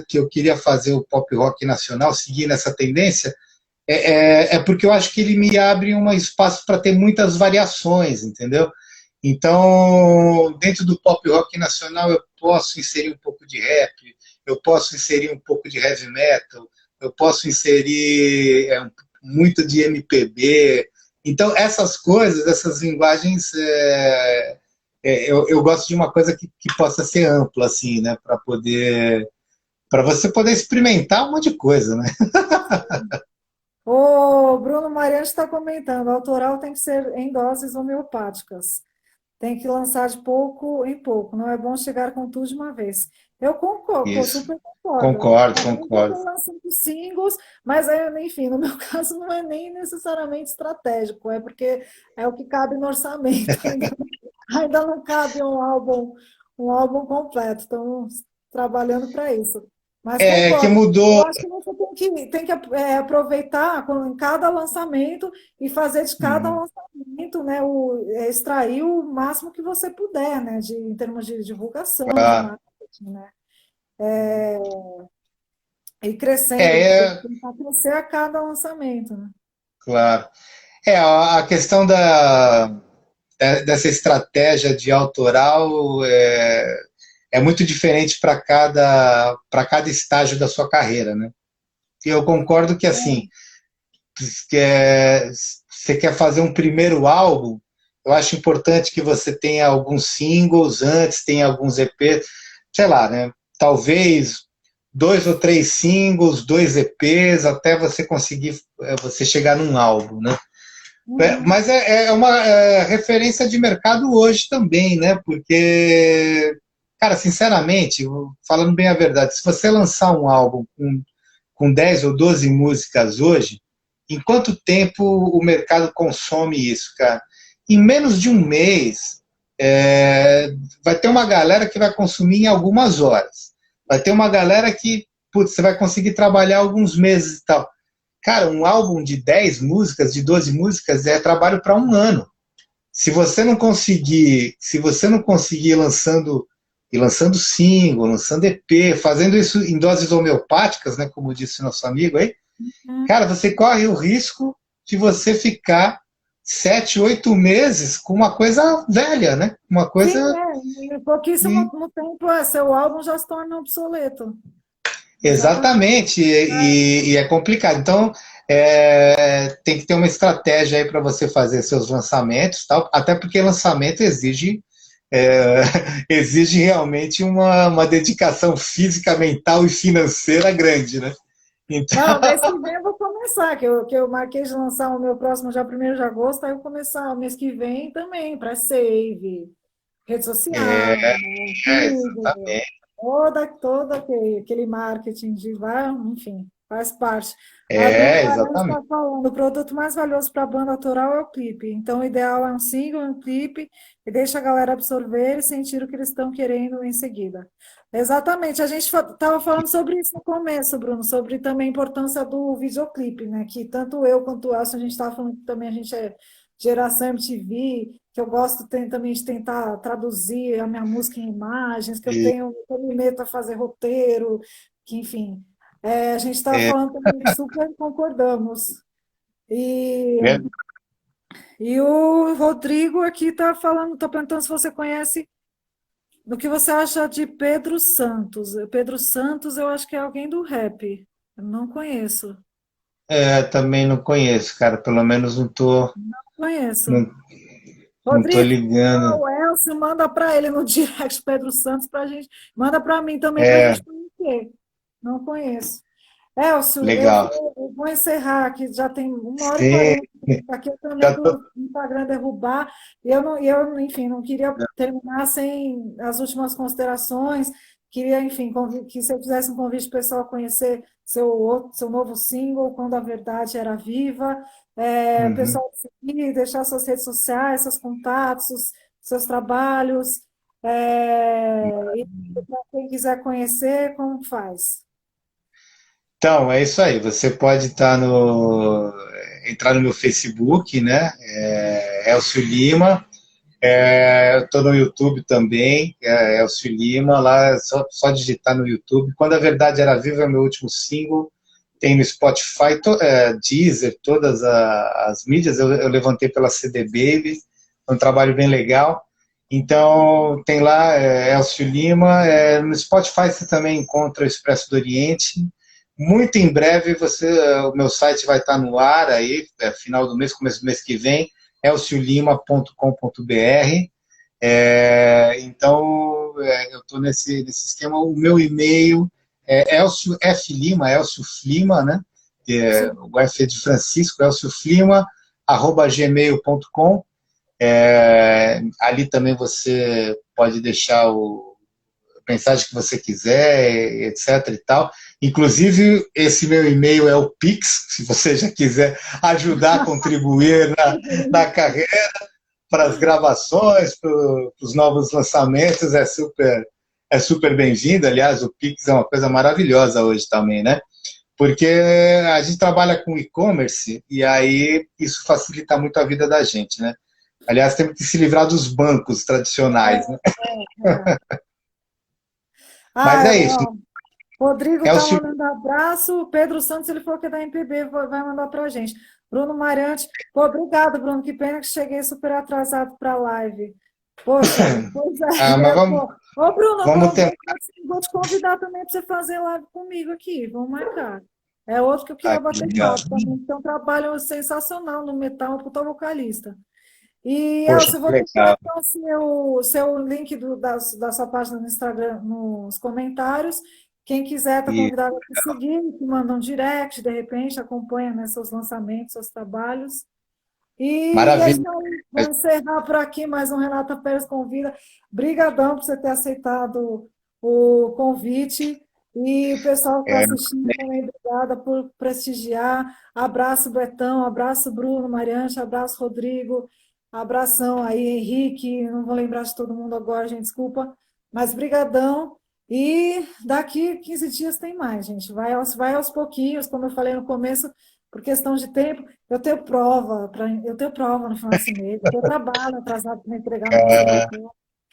S2: que eu queria fazer o pop rock nacional, seguir nessa tendência, é porque eu acho que ele me abre um espaço para ter muitas variações, entendeu? Então, dentro do pop rock nacional, eu posso inserir um pouco de rap, eu posso inserir um pouco de heavy metal, eu posso inserir muito de MPB. Então, essas coisas, essas linguagens, eu gosto de uma coisa que possa ser ampla, assim, né? Para você poder experimentar um monte de coisa, né?
S1: O Bruno Mariano está comentando, autoral tem que ser em doses homeopáticas. Tem que lançar de pouco em pouco. Não é bom chegar com tudo de uma vez. Eu concordo,
S2: Isso.
S1: super concordo.
S2: Concordo,
S1: Também já
S2: concordo.
S1: estou lançando singles, mas enfim, no meu caso não é nem necessariamente estratégico, é porque é o que cabe no orçamento. Ainda não cabe um álbum completo. Estamos trabalhando para isso. Mas
S2: É que
S1: concordo. Eu
S2: mudou.
S1: acho que você tem que aproveitar em cada lançamento e fazer de cada
S2: Hum,
S1: lançamento, né, extrair o máximo que você puder, né, em termos de divulgação, de
S2: ah,
S1: marketing, né, e crescendo,
S2: é,
S1: tentar crescer a cada lançamento, né?
S2: claro. A questão dessa estratégia de autoral é muito diferente para cada estágio da sua carreira, né? E eu concordo que, assim, você quer fazer um primeiro álbum, eu acho importante que você tenha alguns singles antes, tenha alguns EPs, sei lá, né? Talvez 2 ou 3 singles, 2 EPs, até você conseguir você chegar num álbum, né?
S1: Uhum.
S2: Mas é uma referência de mercado hoje também, né? Porque, cara, sinceramente, falando bem a verdade, se você lançar um álbum com 10 ou 12 músicas hoje, em quanto tempo o mercado consome isso, cara? Em menos de um mês, vai ter uma galera que vai consumir em algumas horas. Vai ter uma galera que, putz, você vai conseguir trabalhar alguns meses e tal. Cara, um álbum de 10 músicas, de 12 músicas, é trabalho para um ano. Se você não conseguir lançando single, lançando EP, fazendo isso em doses homeopáticas, né, como disse nosso amigo aí, cara, você corre o risco de você ficar 7, 8 meses com uma coisa velha, né? Uma
S1: Sim,
S2: coisa
S1: em pouquíssimo
S2: que
S1: tempo, seu álbum já se torna obsoleto. Exatamente.
S2: exatamente, e é complicado. Então, tem que ter uma estratégia aí para você fazer seus lançamentos, tal, até porque lançamento é, exige realmente uma dedicação física, mental e financeira grande, né? Então,
S1: Não, mês que vem eu vou começar, que eu marquei de lançar o meu próximo já 1º de agosto, aí eu vou começar o mês que vem também, para save, rede social,
S2: é,
S1: né, vídeo,
S2: exatamente.
S1: todo aquele marketing de vai, enfim, faz parte. A Bruno Mariano
S2: Exatamente.
S1: está falando, o produto mais valioso para a banda autoral é o clipe. Então, o ideal é um single, um clipe, e deixa a galera absorver e sentir o que eles estão querendo em seguida. Exatamente, a gente estava falando sobre isso no começo, Bruno, sobre também a importância do videoclipe, né? Que tanto eu quanto o Elcio, a gente estava falando que também a gente é geração MTV, que eu gosto também de tentar traduzir a minha música em imagens,
S2: E,
S1: que eu me meto a fazer roteiro, que enfim, a gente estava
S2: é,
S1: falando também, super concordamos. E,
S2: é,
S1: e o Rodrigo aqui está falando, está perguntando se você conhece. O que você acha de Pedro Santos? Pedro Santos, eu acho que é alguém do rap. Eu não conheço.
S2: também não conheço, cara. Pelo menos
S1: Conheço.
S2: não, não tô
S1: Rodrigo,
S2: ligando.
S1: o Elcio, manda para ele no direct Pedro Santos para a gente. Manda para mim também para a
S2: É,
S1: gente conhecer. Não conheço. Elcio,
S2: legal.
S1: eu vou encerrar, que já tem 1 hora e
S2: Sim,
S1: 40. Aqui eu tenho
S2: já
S1: medo
S2: tô.
S1: do Instagram derrubar. Enfim, não queria terminar sem as últimas considerações. Queria, enfim, que você fizesse um convite pessoal a conhecer seu novo single, Quando a Verdade Era Viva.
S2: Uhum.
S1: Pessoal, seguir, deixar suas redes sociais, seus contatos, seus trabalhos. E para quem quiser conhecer, como faz?
S2: Então, é isso aí. Você pode entrar no meu Facebook, né? Elcio Lima. Eu estou no YouTube também, Elcio Lima. Lá é só digitar no YouTube. Quando a Verdade Era Viva é meu último single. Tem no Spotify, Deezer, todas as mídias. Eu levantei pela CD Baby. É um trabalho bem legal. Então, tem lá Elcio Lima. No Spotify você também encontra o Expresso do Oriente. Muito em breve o meu site vai estar no ar aí, final do mês, começo do mês que vem, elciolima.com.br. Então, eu estou nesse esquema. O meu e-mail é Elcio F. Lima, Elcio Flima, né?
S1: Sim.
S2: O F é de Francisco, Elcio Flima, @gmail.com. Ali também você pode deixar a mensagem que você quiser, etc. e tal. Inclusive, esse meu e-mail é o Pix, se você já quiser ajudar a contribuir na carreira, para as gravações, para os novos lançamentos, é super bem-vindo. Aliás, o Pix é uma coisa maravilhosa hoje também, né? Porque a gente trabalha com e-commerce e aí isso facilita muito a vida da gente, né? Aliás, temos que se livrar dos bancos tradicionais, né?
S1: É.
S2: Mas
S1: Ah,
S2: é isso.
S1: ó, Rodrigo
S2: É o
S1: tá mandando abraço. O Pedro Santos, ele falou que é da MPB, vai mandar pra gente. Bruno Mariante, pô, obrigado, Bruno. Que pena que cheguei super atrasado para a live. Poxa, pois
S2: mas
S1: é, pô. Ô, Bruno,
S2: vamos tentar.
S1: vou te convidar também para você fazer live comigo aqui. Vamos marcar. É outro que eu queria bater
S2: Aqui, ó.
S1: papo também. Tem um trabalho sensacional no metal, um puta vocalista. E,
S2: Poxa,
S1: Elcio, eu
S2: que
S1: vou deixar
S2: legal.
S1: então seu link da sua página no Instagram nos comentários. Quem quiser está
S2: E,
S1: convidado a te seguir, te manda um direct, de repente, acompanha, né, seus lançamentos, seus trabalhos. E é
S2: maravilha.
S1: isso aí. Vou encerrar por aqui mais um Renata Pérez Convida. Brigadão por você ter aceitado o convite. E o pessoal que está
S2: É,
S1: assistindo também, obrigada por prestigiar. Abraço, Betão. Abraço, Bruno, Mariante. Abraço, Rodrigo. Abração aí, Henrique. Não vou lembrar de todo mundo agora, gente, desculpa. Mas brigadão. E daqui 15 dias tem mais, gente. Vai aos pouquinhos, como eu falei no começo, por questão de tempo. Eu tenho prova no final desse mês, eu tenho trabalho atrasado para entregar no conservatório.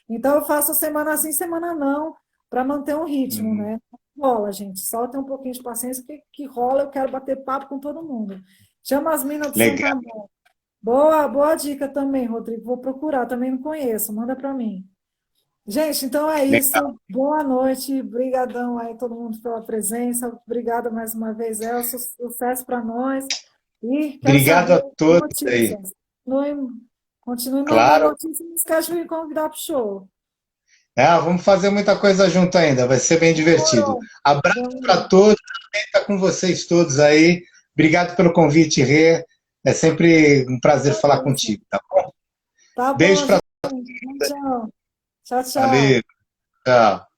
S1: Então, eu faço semana sim, semana não, para manter um ritmo,
S2: hum,
S1: né? Rola, gente. Só tem um pouquinho de paciência que rola, eu quero bater papo com todo mundo. Chama as minas do Santa
S2: legal,
S1: Amaro. Boa dica também, Rodrigo. Vou procurar, também não conheço, manda para mim. Gente, então é
S2: legal.
S1: isso. Boa noite. Obrigadão aí todo mundo pela presença. Obrigada mais uma vez, Elcio. Sucesso para nós. E quero
S2: Obrigado
S1: saber
S2: a todos aí.
S1: notícias. Continue mandando
S2: Claro.
S1: notícias e não esquece de me convidar para o show.
S2: Vamos fazer muita coisa junto ainda, vai ser bem divertido.
S1: Demorou.
S2: Abraço para
S1: Demorou.
S2: todos, está com vocês todos aí. Obrigado pelo convite, Rê. É sempre um prazer falar contigo, tá bom?
S1: Tá
S2: Beijo
S1: bom,
S2: para
S1: gente. Tchau, tchau. Tchau,
S2: Valeu,
S1: tchau.
S2: tchau.